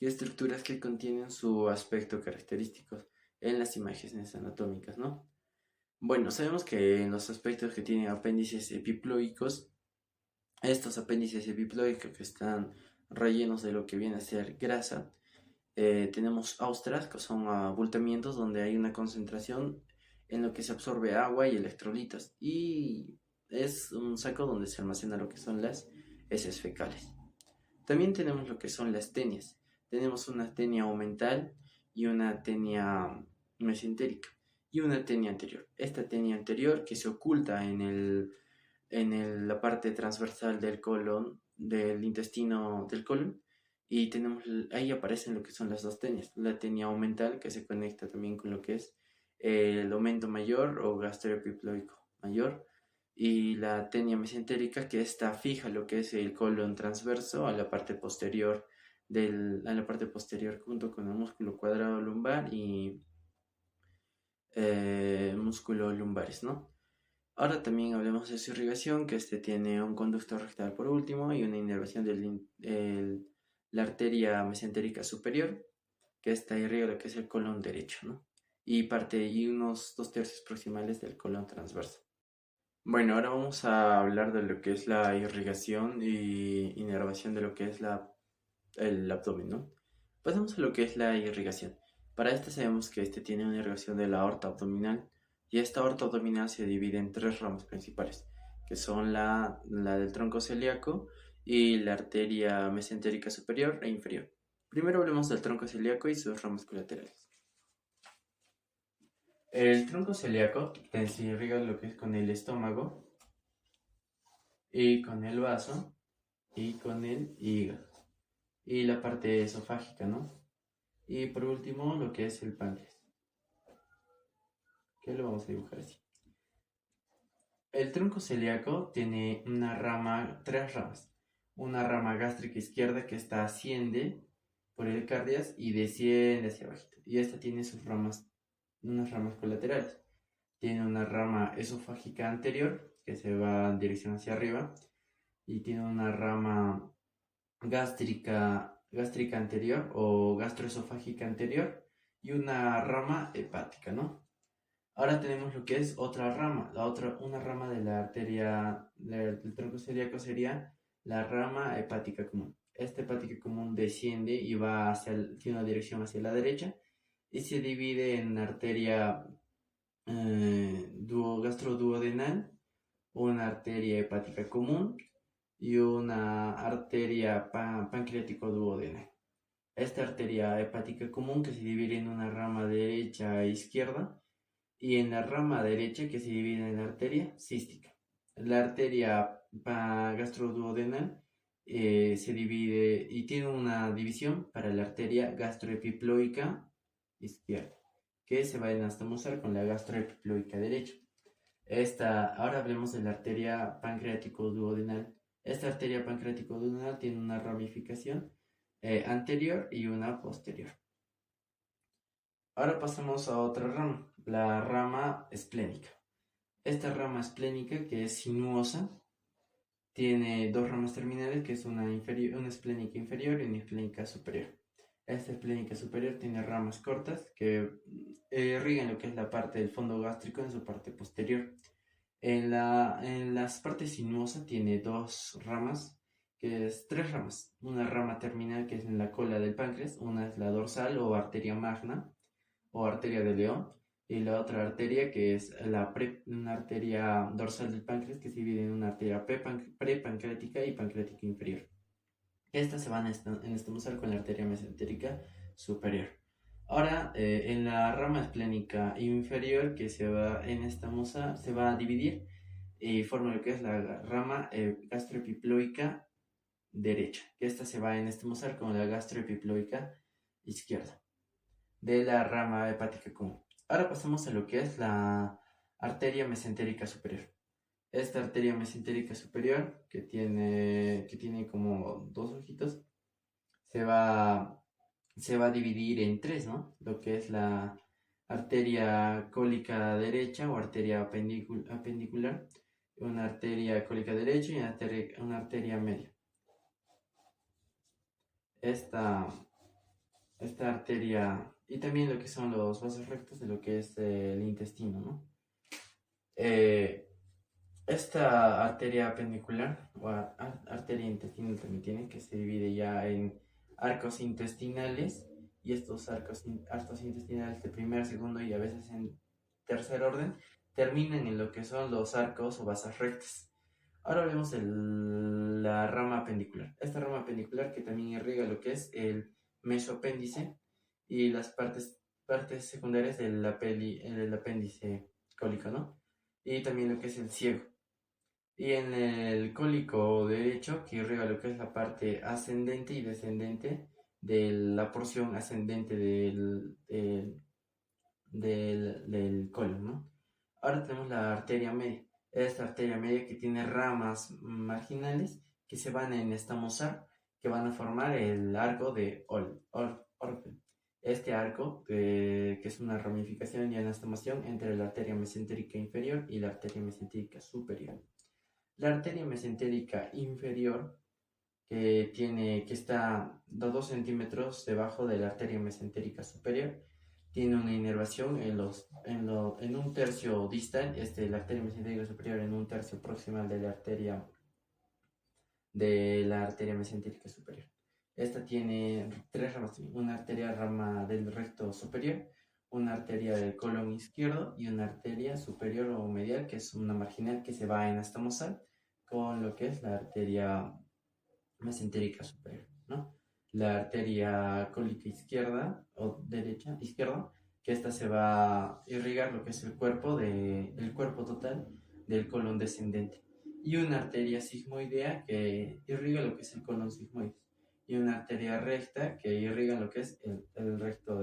y estructuras que contienen su aspecto característico en las imágenes anatómicas, ¿no? Bueno, sabemos que en los aspectos que tienen apéndices epiploicos, estos apéndices epiploicos que están rellenos de lo que viene a ser grasa, tenemos austras, que son abultamientos donde hay una concentración en lo que se absorbe agua y electrolitos, y es un saco donde se almacena lo que son las heces fecales. También tenemos lo que son las tenias. Tenemos una tenia omental y una tenia mesentérica y una tenia anterior. Esta tenia anterior, que se oculta en la parte transversal del colon, del intestino del colon, y ahí aparecen lo que son las dos tenias. La tenia aumental, que se conecta también con lo que es el aumento mayor o gastroepiploico mayor, y la tenia mesentérica, que está fija lo que es el colon transverso a la parte posterior junto con el músculo cuadrado lumbar y músculo lumbares, ¿no? Ahora también hablemos de su irrigación, que tiene un conducto rectal por último y una inervación la arteria mesentérica superior, que está irriga lo que es el colon derecho, ¿no? Y unos 2/3 proximales del colon transverso. Bueno, ahora vamos a hablar de lo que es la irrigación y inervación de lo que es el abdomen, ¿no? Pasamos a lo que es la irrigación. Para este sabemos que este tiene una irrigación de la aorta abdominal y esta aorta abdominal se divide en tres ramas principales, que son la del tronco celíaco y la arteria mesentérica superior e inferior. Primero hablemos del tronco celíaco y sus ramas colaterales. El tronco celíaco se irriga lo que es con el estómago y con el vaso y con el hígado y la parte esofágica, ¿no? Y por último lo que es el páncreas, que lo vamos a dibujar así. El tronco celíaco tiene tres ramas. Una rama gástrica izquierda que esta asciende por el cardias y desciende hacia abajo. Y esta tiene unas ramas colaterales. Tiene una rama esofágica anterior que se va en dirección hacia arriba y tiene una rama gástrica anterior o gastroesofágica anterior y una rama hepática, ¿no? Ahora tenemos lo que es otra rama, una rama de la arteria del tronco celíaco sería la rama hepática común. Esta hepática común desciende y tiene una dirección hacia la derecha y se divide en arteria gastroduodenal, una arteria hepática común y una arteria pancreático-duodenal. Esta arteria hepática común que se divide en una rama derecha e izquierda y en la rama derecha que se divide en la arteria cística. La arteria gastroduodenal se divide y tiene una división para la arteria gastroepiploica izquierda, que se va a anastomosar con la gastroepiploica derecha. Ahora hablemos de la arteria pancreático-duodenal. Esta arteria pancreático-duodenal tiene una ramificación anterior y una posterior. Ahora pasamos a otra rama, la rama esplénica. Esta rama esplénica, que es sinuosa, tiene dos ramas terminales, que es una esplénica inferior y una esplénica superior. Esta esplénica superior tiene ramas cortas que irrigan lo que es la parte del fondo gástrico en su parte posterior. En las partes sinuosas tiene tres ramas. Una rama terminal que es en la cola del páncreas, una es la dorsal o arteria magna o arteria de León, y la otra arteria que es una arteria dorsal del páncreas que se divide en una arteria prepancreática y pancreática inferior. Estas se van a anastomosar con la arteria mesentérica superior. Ahora, en la rama esplénica inferior que se va a anastomosar, se va a dividir y forma lo que es la rama gastroepiploica derecha, que esta se va a anastomosar con la gastroepiploica izquierda de la rama hepática común. Ahora pasamos a lo que es la arteria mesentérica superior. Esta arteria mesentérica superior, que tiene como dos ojitos, se va a dividir en tres, ¿no? Lo que es la arteria cólica derecha o arteria apendicular, una arteria cólica derecha y una arteria media. Esta arteria y también lo que son los vasos rectos de lo que es el intestino, ¿no? Esta arteria apendicular o arteria intestinal también tiene, que se divide ya en arcos intestinales, y estos arcos intestinales de primer, segundo y a veces en tercer orden terminan en lo que son los arcos o vasas rectas. Ahora hablemos de la rama apendicular. Esta rama apendicular que también irriga lo que es el mesoapéndice y las partes secundarias del apéndice cólico, ¿no? Y también lo que es el ciego. Y en el cólico derecho, que irriga lo que es la parte ascendente y descendente de la porción ascendente del colon, ¿no? Ahora tenemos la arteria media. Esta arteria media que tiene ramas marginales que se van a anastomosar, que van a formar el arco de Orpel. Este arco, que es una ramificación y anastomoción entre la arteria mesentérica inferior y la arteria mesentérica superior. La arteria mesentérica inferior que está a 2 centímetros debajo de la arteria mesentérica superior. Tiene una inervación en un tercio distal, la arteria mesentérica superior en un tercio proximal de la arteria mesentérica superior. Esta tiene tres ramas, una arteria rama del recto superior, una arteria del colon izquierdo y una arteria superior o medial, que es una marginal que se va en astamosal con lo que es la arteria mesentérica superior, ¿no? La arteria cólica izquierda o derecha, izquierda, que esta se va a irrigar lo que es el cuerpo total del colon descendente, y una arteria sigmoidea que irriga lo que es el colon sigmoide, y una arteria recta que irriga lo que es el recto.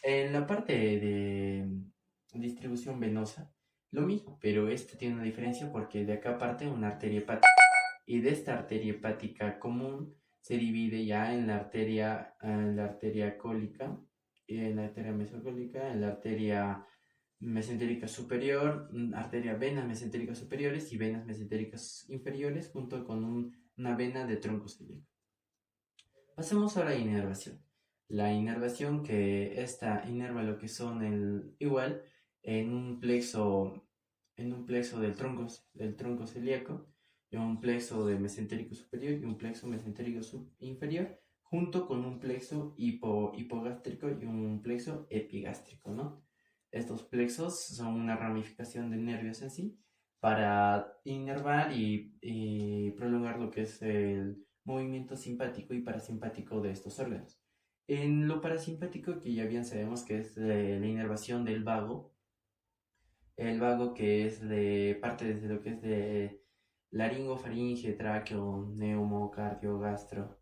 En la parte de distribución venosa, lo mismo, pero esta tiene una diferencia porque de acá parte una arteria hepática, y de esta arteria hepática común se divide ya en la arteria cólica, en la arteria mesocólica, en la arteria mesentérica superior, venas mesentéricas superiores y venas mesentéricas inferiores, junto con una vena de tronco celíaco. Pasemos ahora a inervación. La inervación, que esta inerva lo que son igual en un plexo del tronco celíaco, y un plexo de mesentérico superior y un plexo mesentérico inferior, junto con un plexo hipogástrico y un plexo epigástrico, ¿no? Estos plexos son una ramificación de nervios en sí para inervar y prolongar lo que es el movimiento simpático y parasimpático de estos órganos. En lo parasimpático, que ya bien sabemos que es la inervación del vago, el vago que es parte desde lo que es de laringo, faringe, tráqueo, neumo, cardio, gastro,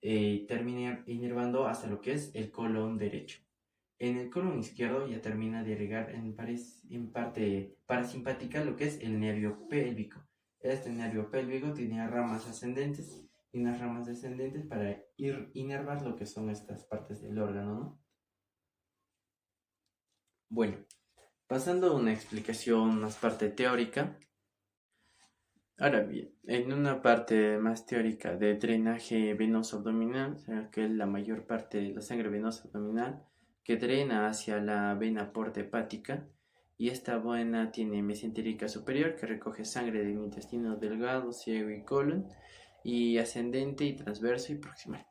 termina inervando hasta lo que es el colon derecho. En el colon izquierdo ya termina de irrigar en parte parasimpática lo que es el nervio pélvico. Este nervio pélvico tiene ramas ascendentes y unas ramas descendentes para inervar lo que son estas partes del órgano, ¿no? Bueno, pasando a una explicación más parte teórica. Ahora bien, en una parte más teórica de drenaje venoso abdominal, o sea, que es la mayor parte de la sangre venosa abdominal que drena hacia la vena porta hepática, y esta vena tiene mesentérica superior, que recoge sangre del intestino delgado, ciego y colon, y ascendente y transverso y proximal.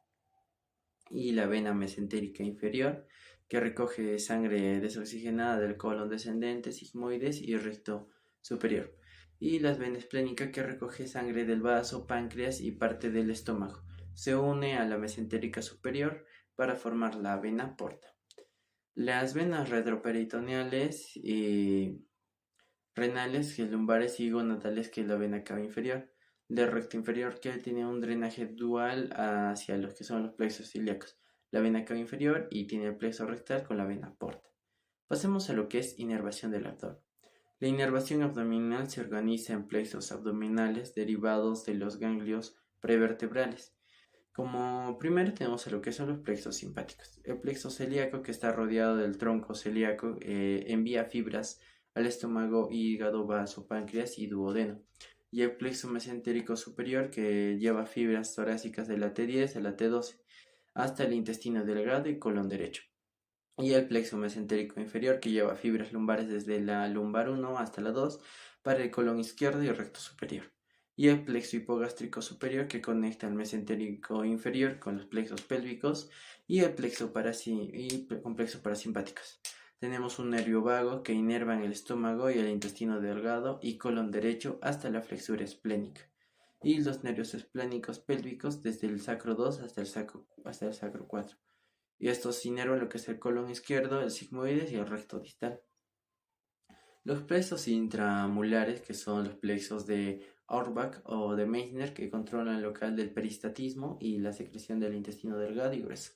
Y la vena mesentérica inferior, que recoge sangre desoxigenada del colon descendente, sigmoides y recto superior. Y las venas esplénica, que recoge sangre del vaso, páncreas y parte del estómago. Se une a la mesentérica superior para formar la vena porta. Las venas retroperitoneales y renales, que lumbares, y gonadales, que es la vena cava inferior, del recto inferior, que tiene un drenaje dual hacia los que son los plexos ilíacos, la vena cava inferior, y tiene el plexo rectal con la vena porta. Pasemos a lo que es inervación del abdomen. La inervación abdominal se organiza en plexos abdominales derivados de los ganglios prevertebrales. Como primero tenemos a lo que son los plexos simpáticos. El plexo celíaco, que está rodeado del tronco celíaco, envía fibras al estómago, hígado, vaso, páncreas y duodeno. Y el plexo mesentérico superior, que lleva fibras torácicas de la T10 a la T12 hasta el intestino delgado y colon derecho. Y el plexo mesentérico inferior, que lleva fibras lumbares desde la lumbar 1 hasta la 2 para el colon izquierdo y el recto superior. Y el plexo hipogástrico superior, que conecta el mesentérico inferior con los plexos pélvicos y el plexo complejo parasimpáticos. Tenemos un nervio vago que inerva en el estómago y el intestino delgado y colon derecho hasta la flexura esplénica. Y los nervios esplénicos pélvicos desde el sacro 2 hasta el sacro 4. Y estos inervan lo que es el colon izquierdo, el sigmoides y el recto distal. Los plexos intramulares, que son los plexos de Auerbach o de Meissner, que controlan el local del peristatismo y la secreción del intestino delgado y grueso.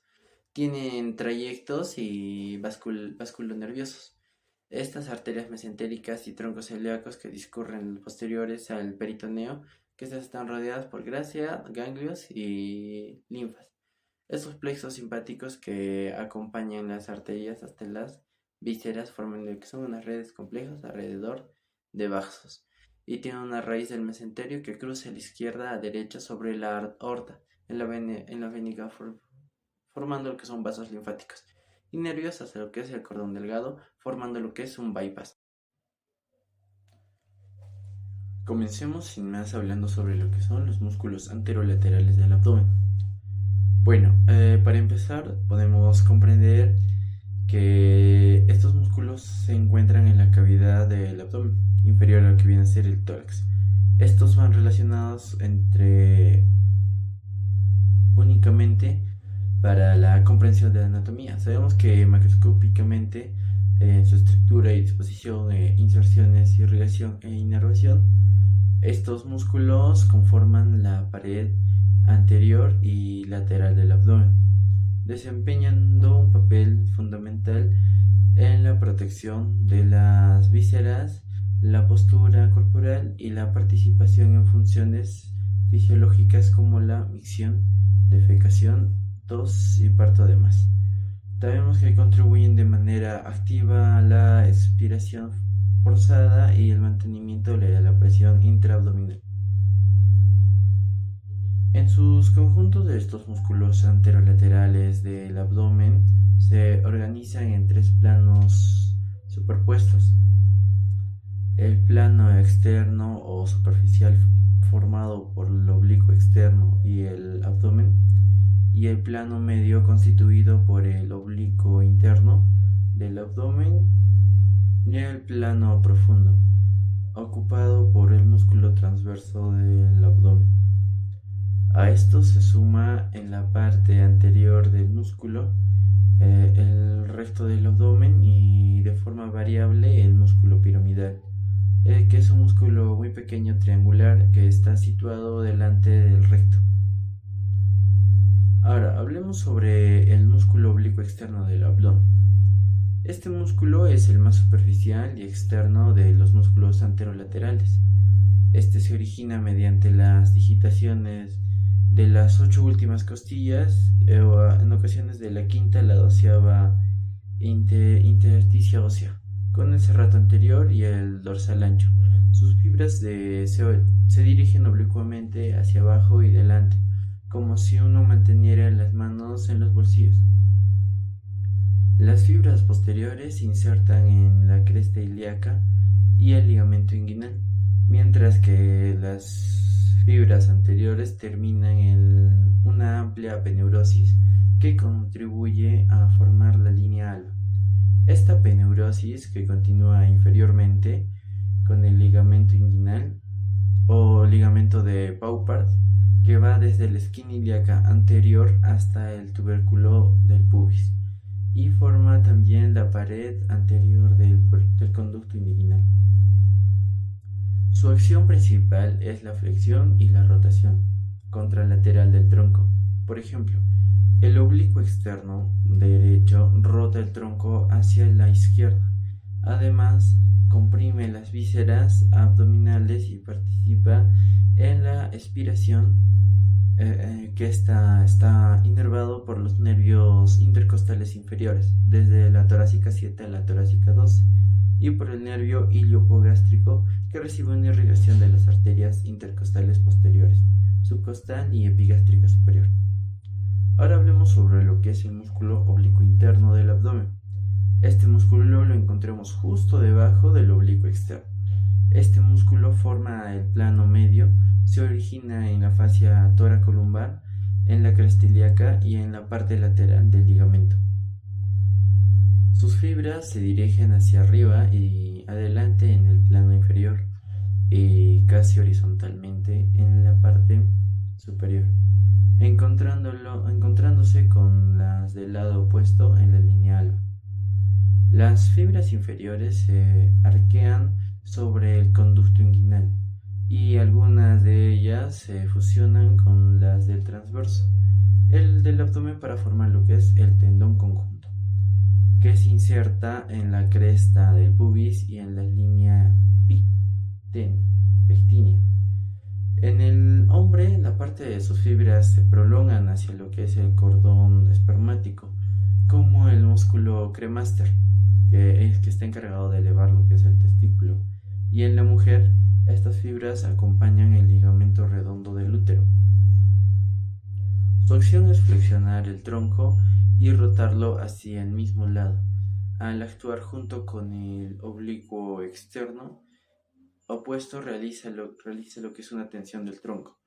Tienen trayectos y vasculonerviosos. Estas arterias mesentéricas y troncos celíacos que discurren posteriores al peritoneo, que estas están rodeadas por gracia, ganglios y linfas. Estos plexos simpáticos que acompañan las arterias hasta las vísceras forman lo que son unas redes complejas alrededor de vasos. y tiene una raíz del mesenterio que cruza de la izquierda a derecha sobre la aorta en la vejiga, formando lo que son vasos linfáticos, y nervios hacia lo que es el cordón delgado, formando lo que es un bypass. Comencemos sin más hablando sobre lo que son los músculos anterolaterales del abdomen. Bueno, para empezar podemos comprender que estos músculos se encuentran en la cavidad del abdomen, inferior a lo que viene a ser el tórax. Estos van relacionados únicamente para la comprensión de la anatomía. Sabemos que macroscópicamente en su estructura y disposición, inserciones, irrigación e inervación, estos músculos conforman la pared anterior y lateral del abdomen, desempeñando un papel fundamental en la protección de las vísceras, la postura corporal y la participación en funciones fisiológicas como la micción, defecación, tos y parto además. Sabemos que contribuyen de manera activa a la expiración forzada y el mantenimiento de la presión intraabdominal. En sus conjuntos de estos músculos anterolaterales del abdomen se organizan en 3 planos superpuestos. El plano externo o superficial formado por el oblicuo externo y el abdomen, y el plano medio constituido por el oblicuo interno del abdomen y el plano profundo, ocupado por el músculo transverso del abdomen. A esto se suma en la parte anterior del músculo el resto del abdomen y de forma variable el músculo piramidal, que es un músculo muy pequeño triangular que está situado delante del recto. Ahora, hablemos sobre el músculo oblicuo externo del abdomen. Este músculo es el más superficial y externo de los músculos anterolaterales. Este se origina mediante las digitaciones de las 8 últimas costillas, o en ocasiones de la quinta a la 12ª intersticia ósea, con el serrato anterior y el dorsal ancho. Sus fibras se dirigen oblicuamente hacia abajo y delante, como si uno manteniera las manos en los bolsillos. Las fibras posteriores se insertan en la cresta ilíaca y el ligamento inguinal, mientras que las fibras anteriores terminan en una amplia apeneurosis que contribuye a formar la línea alba. Esta apeneurosis, que continúa inferiormente con el ligamento inguinal o ligamento de Paupart, que va desde la esquina ilíaca anterior hasta el tubérculo del pubis, y forma también la pared anterior del conducto inguinal. Su acción principal es la flexión y la rotación contralateral del tronco. Por ejemplo, el oblicuo externo derecho rota el tronco hacia la izquierda. Además, comprime las vísceras abdominales y participa en la expiración, que está inervado por los nervios intercostales inferiores, desde la torácica 7 a la torácica 12, y por el nervio iliopogástrico, que recibe una irrigación de las arterias intercostales posteriores, subcostal y epigástrica superior. Ahora hablemos sobre lo que es el músculo oblicuo interno del abdomen. Este músculo lo encontramos justo debajo del oblicuo externo. Este músculo forma el plano medio, se origina en la fascia toracolumbar, en la cresta ilíaca y en la parte lateral del ligamento. Sus fibras se dirigen hacia arriba y adelante en el plano inferior y casi horizontalmente en la parte superior, encontrándose con las del lado opuesto en la línea alba. Las fibras inferiores se arquean sobre el conducto inguinal y algunas de ellas se fusionan con las del transverso, el del abdomen, para formar lo que es el tendón conjunto, que se inserta en la cresta del pubis y en la línea pectínea. En el hombre, la parte de sus fibras se prolongan hacia lo que es el cordón espermático, como el músculo cremaster, que está encargado de elevar lo que es el testículo, y en la mujer Estas fibras acompañan el ligamento redondo del útero. Su acción es flexionar el tronco y rotarlo hacia el mismo lado. Al actuar junto con el oblicuo externo opuesto, realiza lo que es una tensión del tronco.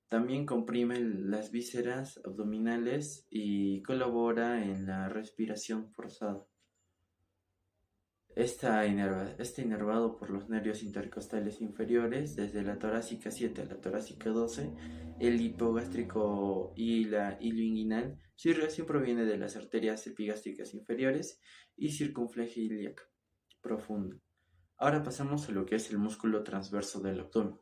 También comprime las vísceras abdominales y colabora en la respiración forzada. Está inervado por los nervios intercostales inferiores, desde la torácica 7 a la torácica 12, el hipogástrico y la ilioinguinal. Su irrigación proviene de las arterias epigástricas inferiores y circunfleja ilíaca profunda. Ahora pasamos a lo que es el músculo transverso del abdomen.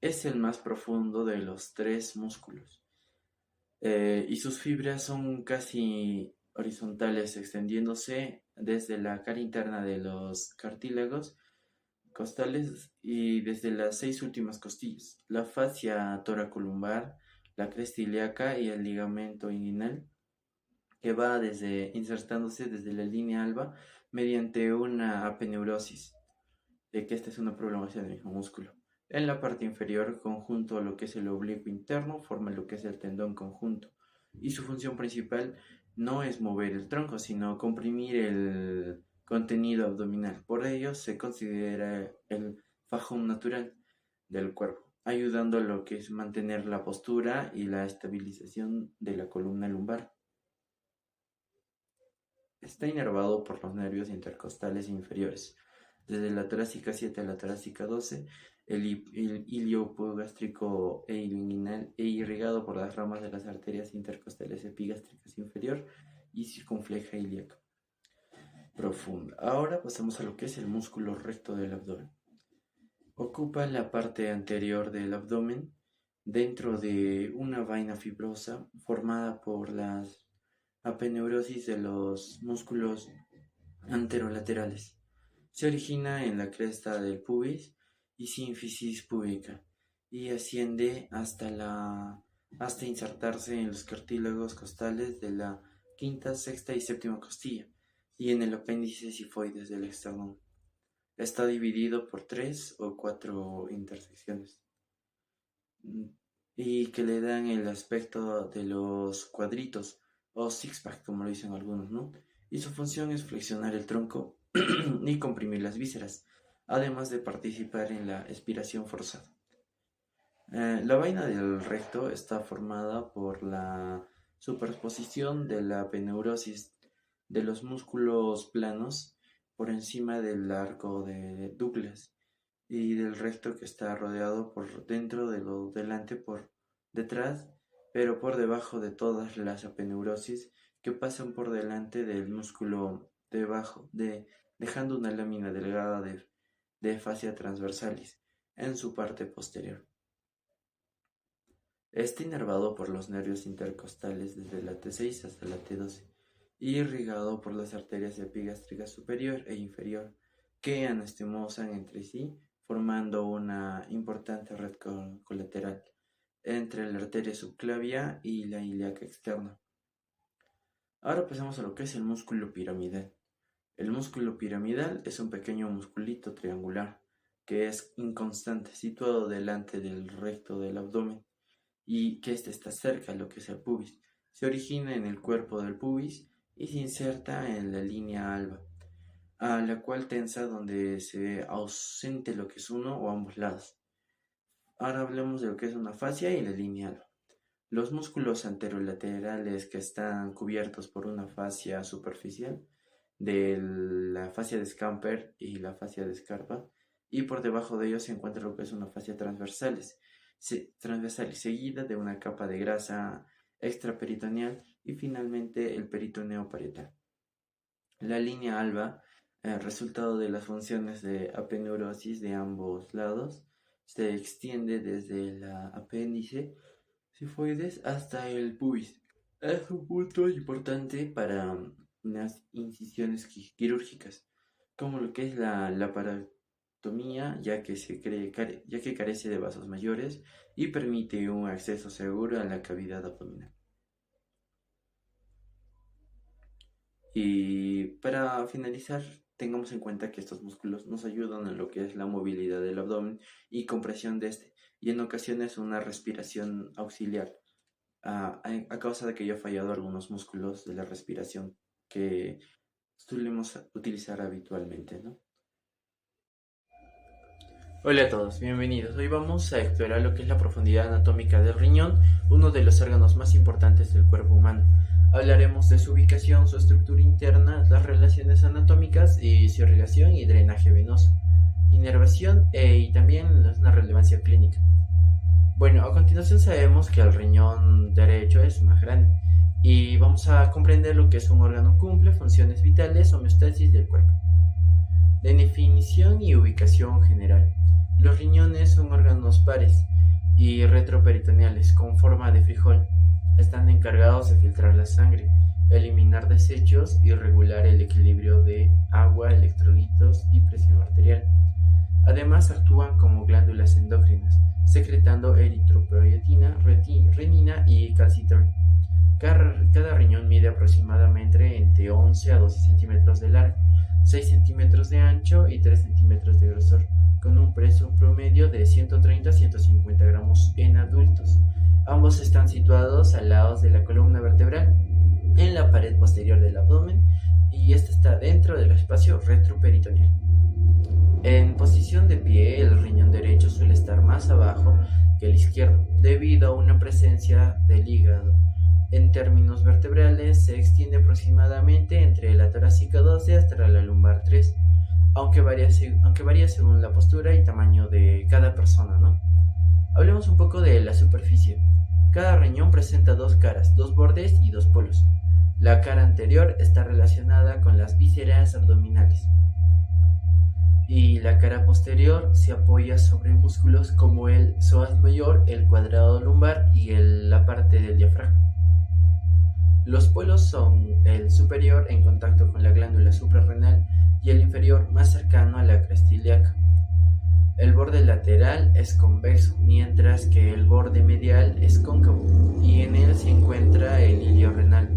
Es el más profundo de los tres músculos y sus fibras son casi horizontales, extendiéndose desde la cara interna de los cartílagos costales y desde las 6 últimas costillas, la fascia toracolumbar, la cresta ilíaca y el ligamento inguinal, que va insertándose desde la línea alba mediante una apeneurosis, de que esta es una prolongación del mismo músculo. En la parte inferior, conjunto a lo que es el oblicuo interno, forma lo que es el tendón conjunto. Y su función principal no es mover el tronco, sino comprimir el contenido abdominal. Por ello se considera el fajón natural del cuerpo, ayudando a lo que es mantener la postura y la estabilización de la columna lumbar. Está inervado por los nervios intercostales inferiores, desde la torácica 7 a la torácica 12, el iliopogástrico e ilioinguinal, e irrigado por las ramas de las arterias intercostales epigástricas inferior y circunfleja ilíaca profunda. Ahora pasamos a lo que es el músculo recto del abdomen. Ocupa la parte anterior del abdomen dentro de una vaina fibrosa formada por las apeneurosis de los músculos anterolaterales. Se origina en la cresta del pubis y sínfisis púbica y asciende hasta insertarse en los cartílagos costales de la quinta, sexta y séptima costilla y en el apéndice sifoides del esternón. Está dividido por 3 o 4 intersecciones y que le dan el aspecto de los cuadritos o six-pack, como lo dicen algunos, ¿no? Y su función es flexionar el tronco y comprimir las vísceras, además de participar en la expiración forzada. La vaina del recto está formada por la superposición de la apeneurosis de los músculos planos por encima del arco de Douglas y del recto, que está rodeado por dentro de lo delante por detrás, pero por debajo de todas las apeneurosis que pasan por delante del músculo debajo, dejando una lámina delgada de fascia transversalis en su parte posterior. Está inervado por los nervios intercostales desde la T6 hasta la T12 y irrigado por las arterias epigástricas superior e inferior, que anastomosan entre sí, formando una importante red colateral entre la arteria subclavia y la ilíaca externa. Ahora pasamos a lo que es el músculo piramidal. El músculo piramidal es un pequeño musculito triangular que es inconstante, situado delante del recto del abdomen y que este está cerca de lo que es el pubis. Se origina en el cuerpo del pubis y se inserta en la línea alba, a la cual tensa donde se ve ausente lo que es uno o ambos lados. Ahora hablemos de lo que es una fascia y la línea alba. Los músculos anterolaterales que están cubiertos por una fascia superficial, de la fascia de Scamper y la fascia de Scarpa, y por debajo de ellos se encuentra lo que es una fascia transversal, seguida de una capa de grasa extraperitoneal y finalmente el peritoneo parietal. La línea alba, resultado de las funciones de apeneurosis de ambos lados, se extiende desde la apéndice sifoides hasta el pubis. Es un punto importante para unas incisiones quirúrgicas, como lo que es la laparotomía, ya que carece de vasos mayores y permite un acceso seguro a la cavidad abdominal. Y para finalizar, tengamos en cuenta que estos músculos nos ayudan en lo que es la movilidad del abdomen y compresión de este, y en ocasiones una respiración auxiliar, a causa de que yo he fallado algunos músculos de la respiración que solemos utilizar habitualmente, ¿no? Hola a todos, bienvenidos. Hoy vamos a explorar lo que es la profundidad anatómica del riñón, uno de los órganos más importantes del cuerpo humano. Hablaremos de su ubicación, su estructura interna, las relaciones anatómicas y su irrigación y drenaje venoso, inervación y también una relevancia clínica. Bueno, a continuación sabemos que el riñón derecho es más grande y vamos a comprender lo que es un órgano, cumple funciones vitales, homeostasis del cuerpo. Definición y ubicación general. Los riñones son órganos pares y retroperitoneales con forma de frijol. Están encargados de filtrar la sangre, eliminar desechos y regular el equilibrio de agua, electrolitos y presión arterial. Además actúan como glándulas endocrinas, secretando eritropoyetina, renina y calcitrol. Cada riñón mide aproximadamente entre 11 a 12 centímetros de largo, 6 centímetros de ancho y 3 centímetros de grosor, con un peso promedio de 130 a 150 gramos en adultos. Ambos están situados al lado de la columna vertebral, en la pared posterior del abdomen, y esta está dentro del espacio retroperitoneal. En posición de pie, el riñón derecho suele estar más abajo que el izquierdo, debido a una presencia del hígado. En términos vertebrales, se extiende aproximadamente entre la torácica 12 hasta la lumbar 3, aunque varía según la postura y tamaño de cada persona, ¿no? Hablemos un poco de la superficie. Cada riñón presenta dos caras, dos bordes y dos polos. La cara anterior está relacionada con las vísceras abdominales, y la cara posterior se apoya sobre músculos como el psoas mayor, el cuadrado lumbar y la parte del diafragma. Los polos son el superior en contacto con la glándula suprarrenal y el inferior más cercano a la cresta ilíaca. El borde lateral es convexo, mientras que el borde medial es cóncavo, y en él se encuentra el ilio renal,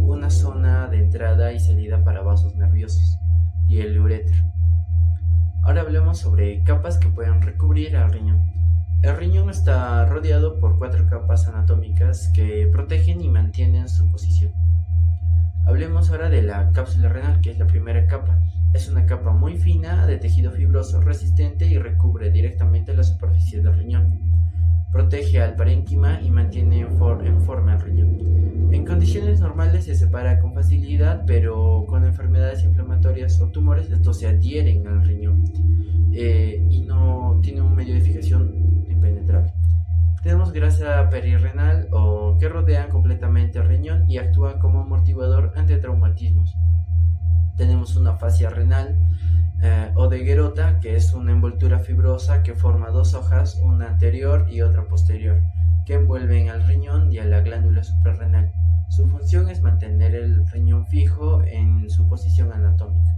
una zona de entrada y salida para vasos nerviosos, y el uréter. Ahora hablemos sobre capas que pueden recubrir al riñón. El riñón está rodeado por 4 capas anatómicas que protegen y mantienen su posición. Hablemos ahora de la cápsula renal, que es la primera capa. Es una capa muy fina de tejido fibroso resistente y recubre directamente la superficie del riñón. Protege al parénquima y mantiene en forma el riñón. En condiciones normales se separa con facilidad, pero con enfermedades inflamatorias o tumores estos se adhieren al riñón y no tiene un medio de fijación impenetrable. Tenemos grasa perirrenal que rodean completamente el riñón y actúa como amortiguador ante traumatismos. Tenemos una fascia renal o de Gerota, que es una envoltura fibrosa que forma dos hojas, una anterior y otra posterior, que envuelven al riñón y a la glándula suprarrenal. Su función es mantener el riñón fijo en su posición anatómica.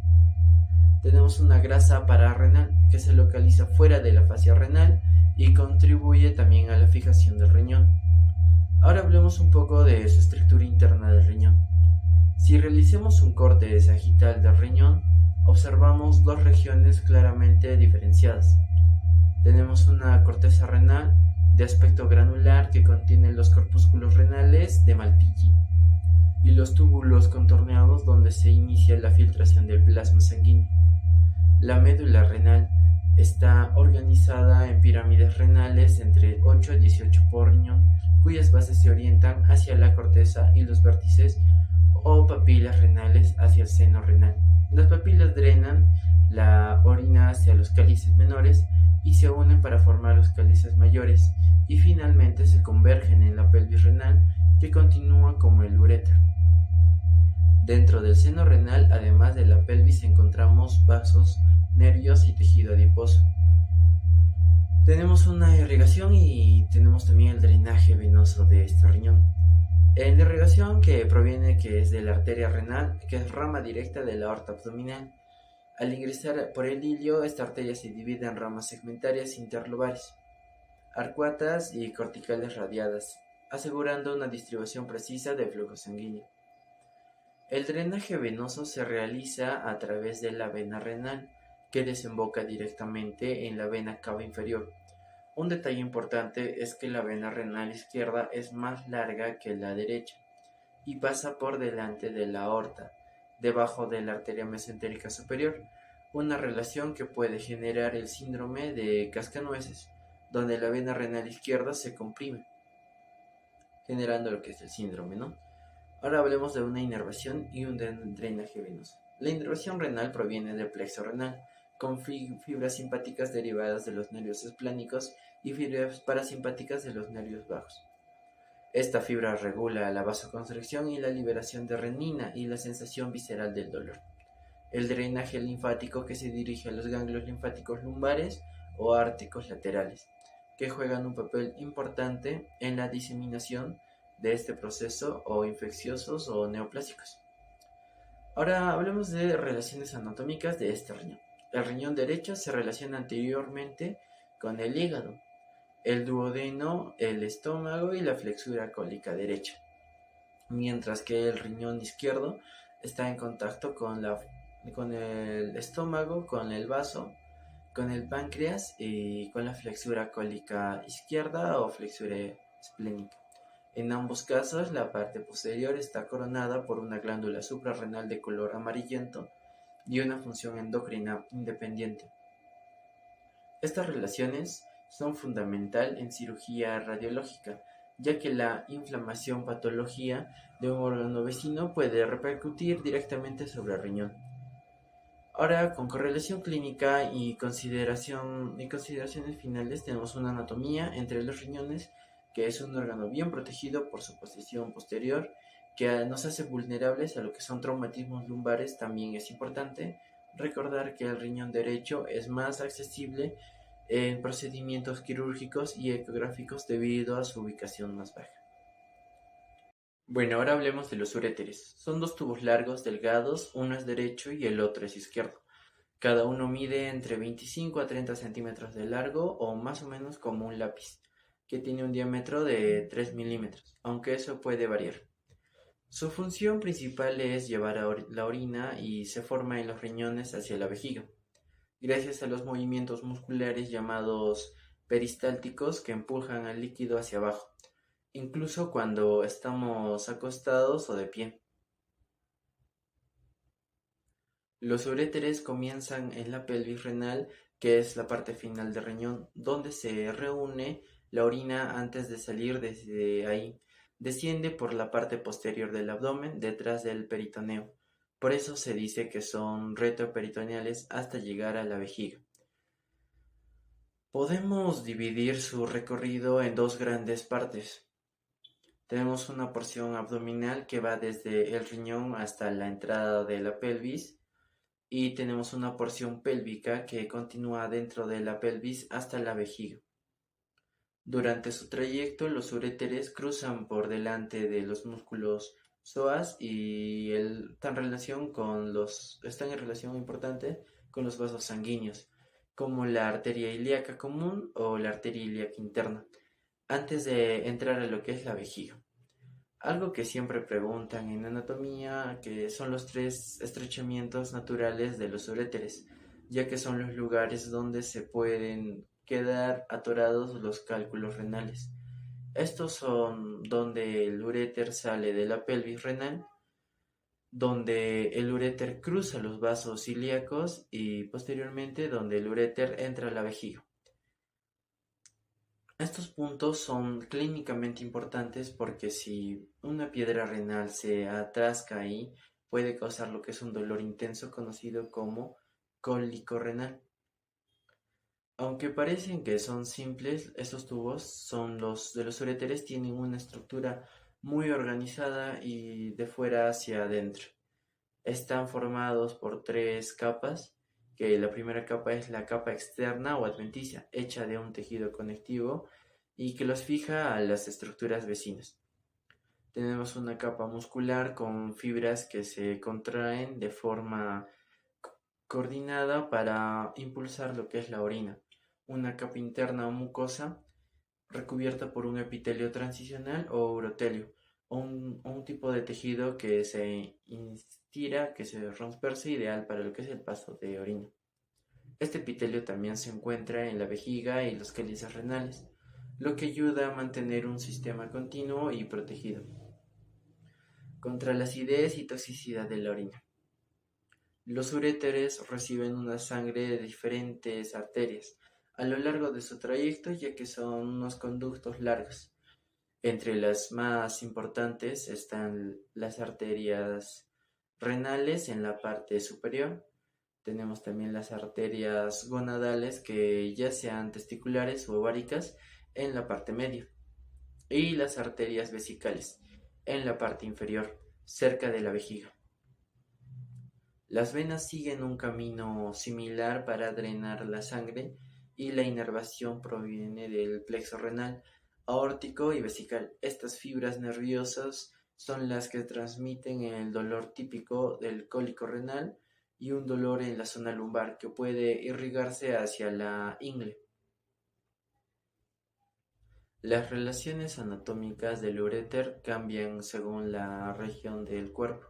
Tenemos una grasa pararrenal que se localiza fuera de la fascia renal y contribuye también a la fijación del riñón. Ahora hablemos un poco de su estructura interna del riñón. Si realicemos un corte sagital del riñón, observamos dos regiones claramente diferenciadas. Tenemos una corteza renal de aspecto granular que contiene los corpúsculos renales de Malpighi y los túbulos contorneados donde se inicia la filtración del plasma sanguíneo. La médula renal está organizada en pirámides renales entre 8 y 18 por riñón, cuyas bases se orientan hacia la corteza y los vértices o papilas renales hacia el seno renal. Las papilas drenan la orina hacia los cálices menores y se unen para formar los cálices mayores, y finalmente se convergen en la pelvis renal, que continúa como el uréter. Dentro del seno renal, además de la pelvis, encontramos vasos, nervios y tejido adiposo. Tenemos una irrigación y tenemos también el drenaje venoso de este riñón. En la irrigación que es de la arteria renal, que es rama directa de la aorta abdominal. Al ingresar por el ilio, esta arteria se divide en ramas segmentarias interlobares, arcuatas y corticales radiadas, asegurando una distribución precisa del flujo sanguíneo. El drenaje venoso se realiza a través de la vena renal, que desemboca directamente en la vena cava inferior. Un detalle importante es que la vena renal izquierda es más larga que la derecha y pasa por delante de la aorta, debajo de la arteria mesentérica superior, una relación que puede generar el síndrome de cascanueces, donde la vena renal izquierda se comprime, generando lo que es el síndrome, ¿no? Ahora hablemos de una inervación y un drenaje venoso. La inervación renal proviene del plexo renal, con fibras simpáticas derivadas de los nervios esplánicos y fibras parasimpáticas de los nervios vagos. Esta fibra regula la vasoconstricción y la liberación de renina y la sensación visceral del dolor. El drenaje linfático, que se dirige a los ganglios linfáticos lumbares o árticos laterales, que juegan un papel importante en la diseminación de este proceso o infecciosos o neoplásicos. Ahora hablemos de relaciones anatómicas de este riñón. El riñón derecho se relaciona anteriormente con el hígado, el duodeno, el estómago y la flexura cólica derecha, mientras que el riñón izquierdo está en contacto con el estómago, con el vaso, con el páncreas y con la flexura cólica izquierda o flexura esplénica. En ambos casos, la parte posterior está coronada por una glándula suprarrenal de color amarillento y una función endocrina independiente. Estas relaciones son fundamental en cirugía radiológica, ya que la inflamación patología de un órgano vecino puede repercutir directamente sobre el riñón. Ahora, con correlación clínica y consideraciones finales, tenemos una anatomía entre los riñones, que es un órgano bien protegido por su posición posterior, que nos hace vulnerables a lo que son traumatismos lumbares. También es importante recordar que el riñón derecho es más accesible en procedimientos quirúrgicos y ecográficos debido a su ubicación más baja. Bueno, ahora hablemos de los uréteres. Son dos tubos largos, delgados, uno es derecho y el otro es izquierdo. Cada uno mide entre 25 a 30 centímetros de largo o más o menos como un lápiz, que tiene un diámetro de 3 milímetros, aunque eso puede variar. Su función principal es llevar la orina y se forma en los riñones hacia la vejiga, gracias a los movimientos musculares llamados peristálticos que empujan al líquido hacia abajo, incluso cuando estamos acostados o de pie. Los uréteres comienzan en la pelvis renal, que es la parte final del riñón, donde se reúne la orina antes de salir desde ahí. Desciende por la parte posterior del abdomen, detrás del peritoneo. Por eso se dice que son retroperitoneales hasta llegar a la vejiga. Podemos dividir su recorrido en dos grandes partes. Tenemos una porción abdominal que va desde el riñón hasta la entrada de la pelvis y tenemos una porción pélvica que continúa dentro de la pelvis hasta la vejiga. Durante su trayecto, los uréteres cruzan por delante de los músculos psoas y están en relación importante con los vasos sanguíneos, como la arteria ilíaca común o la arteria ilíaca interna, antes de entrar a lo que es la vejiga. Algo que siempre preguntan en anatomía, que son los 3 estrechamientos naturales de los uréteres, ya que son los lugares donde se pueden quedar atorados los cálculos renales. Estos son donde el uréter sale de la pelvis renal, donde el uréter cruza los vasos ilíacos y posteriormente donde el uréter entra a la vejiga. Estos puntos son clínicamente importantes porque si una piedra renal se atasca ahí, puede causar lo que es un dolor intenso conocido como cólico renal. Aunque parecen que son simples, estos tubos los uréteres tienen una estructura muy organizada y de fuera hacia adentro. Están formados por 3 capas, que la primera capa es la capa externa o adventicia, hecha de un tejido conectivo y que los fija a las estructuras vecinas. Tenemos una capa muscular con fibras que se contraen de forma coordinada para impulsar lo que es la orina. Una capa interna o mucosa recubierta por un epitelio transicional o urotelio, o un tipo de tejido que se instira, que se transpersa, ideal para lo que es el paso de orina. Este epitelio también se encuentra en la vejiga y los cálices renales, lo que ayuda a mantener un sistema continuo y protegido contra la acidez y toxicidad de la orina. Los uréteres reciben una sangre de diferentes arterias a lo largo de su trayecto, ya que son unos conductos largos. Entre las más importantes están las arterias renales en la parte superior. Tenemos también las arterias gonadales, que ya sean testiculares o ováricas, en la parte media. Y las arterias vesicales en la parte inferior, cerca de la vejiga. Las venas siguen un camino similar para drenar la sangre, y la inervación proviene del plexo renal, aórtico y vesical. Estas fibras nerviosas son las que transmiten el dolor típico del cólico renal y un dolor en la zona lumbar que puede irrigarse hacia la ingle. Las relaciones anatómicas del uréter cambian según la región del cuerpo.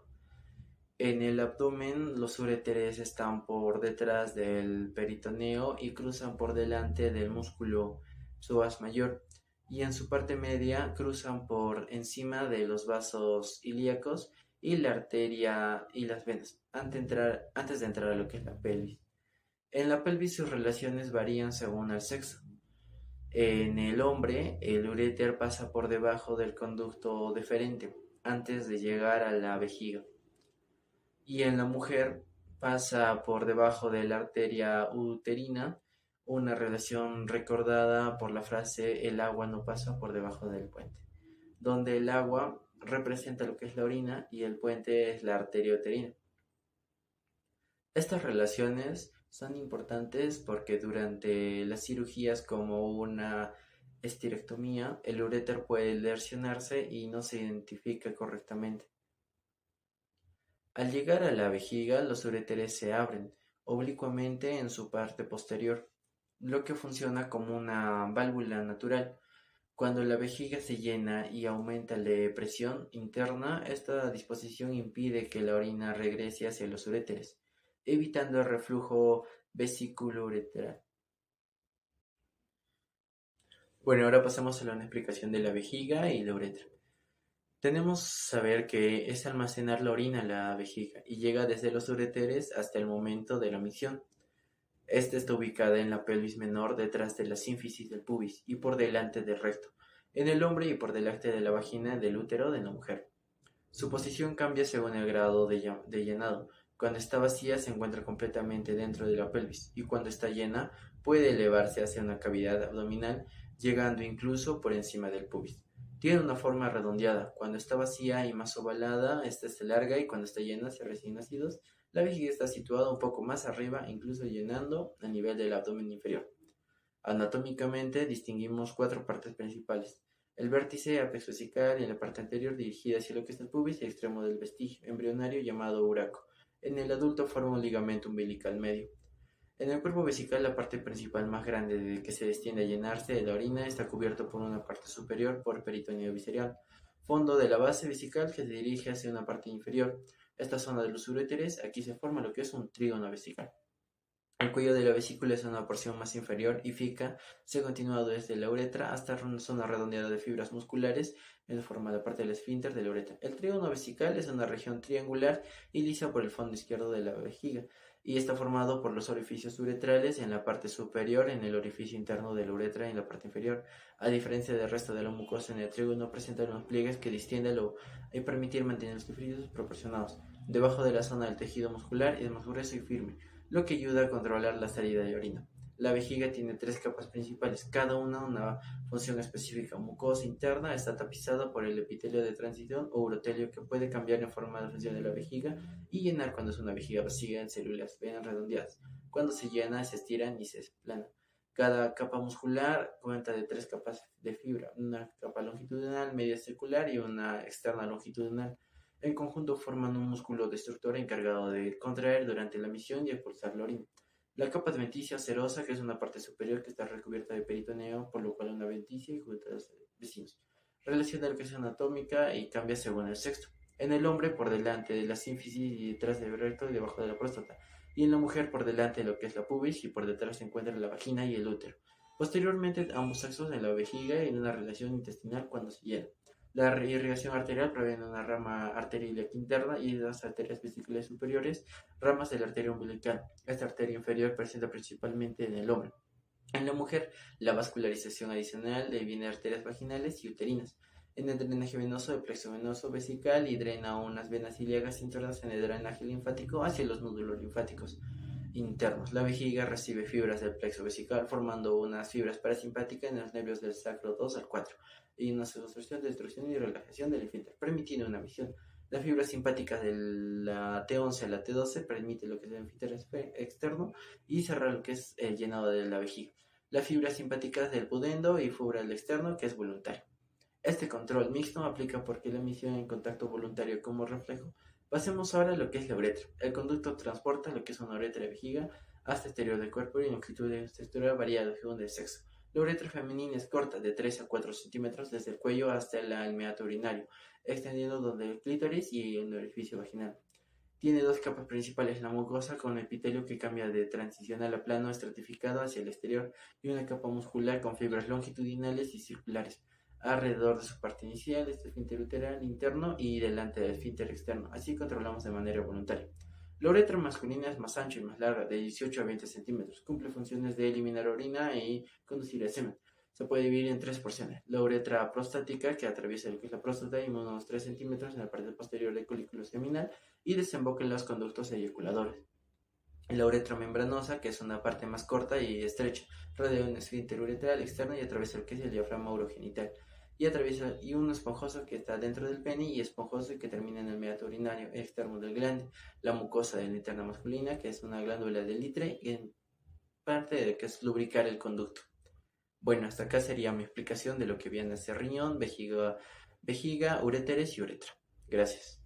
En el abdomen, los uréteres están por detrás del peritoneo y cruzan por delante del músculo psoas mayor, y en su parte media cruzan por encima de los vasos ilíacos y la arteria y las venas, antes de entrar a lo que es la pelvis. En la pelvis sus relaciones varían según el sexo. En el hombre, el uréter pasa por debajo del conducto deferente antes de llegar a la vejiga, y en la mujer pasa por debajo de la arteria uterina, una relación recordada por la frase "el agua no pasa por debajo del puente", donde el agua representa lo que es la orina y el puente es la arteria uterina. Estas relaciones son importantes porque durante las cirugías como una esterectomía, el uréter puede lesionarse y no se identifica correctamente. Al llegar a la vejiga, los uréteres se abren oblicuamente en su parte posterior, lo que funciona como una válvula natural. Cuando la vejiga se llena y aumenta la presión interna, esta disposición impide que la orina regrese hacia los uréteres, evitando el reflujo vesículo-uretral. Bueno, ahora pasamos a una explicación de la vejiga y la uretra. Tenemos saber que es almacenar la orina en la vejiga y llega desde los uréteres hasta el momento de la micción. Esta está ubicada en la pelvis menor, detrás de la sínfisis del pubis y por delante del recto, en el hombre, y por delante de la vagina del útero de la mujer. Su posición cambia según el grado de llenado. Cuando está vacía se encuentra completamente dentro de la pelvis, y cuando está llena puede elevarse hacia una cavidad abdominal, llegando incluso por encima del pubis. Tiene una forma redondeada. Cuando está vacía y más ovalada, esta se larga, y cuando está llena, hacia recién nacidos, la vejiga está situada un poco más arriba, incluso llenando a nivel del abdomen inferior. Anatómicamente distinguimos cuatro partes principales: el vértice, apex vesical, y en la parte anterior dirigida hacia lo que es el pubis y el extremo del vestigio embrionario llamado uraco. En el adulto forma un ligamento umbilical medio. En el cuerpo vesical, la parte principal más grande de que se destiende a llenarse de la orina, está cubierto por una parte superior por peritoneo visceral, fondo de la base vesical que se dirige hacia una parte inferior. Esta zona de los uréteres, aquí se forma lo que es un trígono vesical. El cuello de la vesícula es una porción más inferior y fica, se continúa desde la uretra hasta una zona redondeada de fibras musculares en forma de parte del esfínter de la uretra. El trígono vesical es una región triangular y lisa por el fondo izquierdo de la vejiga, y está formado por los orificios uretrales en la parte superior, en el orificio interno de la uretra en la parte inferior. A diferencia del resto de la mucosa en el trígono, presenta unos pliegues que distienden y permitir mantener los fluidos proporcionados. Debajo de la zona del tejido muscular es más grueso y firme, lo que ayuda a controlar la salida de orina. La vejiga tiene tres capas principales, cada una función específica. Mucosa interna está tapizada por el epitelio de transición o urotelio, que puede cambiar en forma de función de la vejiga y llenar cuando es una vejiga vacía en células venas redondeadas. Cuando se llena, se estiran y se desplana. Cada capa muscular cuenta de tres capas de fibra: una capa longitudinal, media circular y una externa longitudinal. En conjunto forman un músculo destructor encargado de contraer durante la misión y expulsar la orina. La capa adventicia serosa, que es una parte superior que está recubierta de peritoneo, por lo cual una adventicia y junto a los vecinos. relación de locación anatómica y cambia según el sexo. En el hombre por delante de la sínfisis y detrás del recto y debajo de la próstata, y en la mujer por delante de lo que es la pubis y por detrás se encuentra la vagina y el útero. Posteriormente, ambos sexos en la vejiga y en una relación intestinal cuando se llena. La irrigación arterial proviene de una rama arterial interna y de las arterias vesiculares superiores, ramas de la arteria umbilical. Esta arteria inferior presenta principalmente en el hombre. En la mujer, la vascularización adicional viene de arterias vaginales y uterinas. En el drenaje venoso, el plexo venoso vesical y drena unas venas ilíacas internas en el drenaje linfático hacia los nódulos linfáticos internos. La vejiga recibe fibras del plexo vesical formando unas fibras parasimpáticas en los nervios del sacro 2 al 4 y una obstrucción, destrucción y relajación del esfínter, permitiendo una misión. Las fibras simpáticas de la T11 a la T12 permiten lo que es el esfínter externo y cerrar lo que es el llenado de la vejiga. Las fibras simpáticas del pudendo y fibra del externo que es voluntario. Este control mixto aplica porque la emisión en contacto voluntario como reflejo. Pasemos ahora a lo que es la uretra. El conducto transporta lo que es una uretra de vejiga hasta el exterior del cuerpo y longitud de textura variada según el sexo. La uretra femenina es corta, de 3 a 4 centímetros desde el cuello hasta el almeato urinario, extendiendo donde el clítoris y el orificio vaginal. Tiene dos capas principales, la mucosa con epitelio que cambia de transicional a plano estratificado hacia el exterior y una capa muscular con fibras longitudinales y circulares alrededor de su parte inicial, este esfínter uterino interno y delante del esfínter externo. Así controlamos de manera voluntaria. La uretra masculina es más ancha y más larga, de 18 a 20 centímetros. Cumple funciones de eliminar orina y conducir el semen. Se puede dividir en tres porciones. La uretra prostática, que atraviesa lo que es la próstata y unos 3 centímetros en la parte posterior del colículo seminal y desemboca en los conductos eyaculadores. La uretra membranosa, que es una parte más corta y estrecha, rodea un esfínter uretral externo y atraviesa lo que es el diafragma urogenital. Y un esponjoso que está dentro del pene y esponjoso que termina en el meato urinario externo del glande. La mucosa de la interna masculina, que es una glándula del litre, y en parte de que es lubricar el conducto. Bueno, hasta acá sería mi explicación de lo que viene a ser riñón, vejiga, uréteres y uretra. Gracias.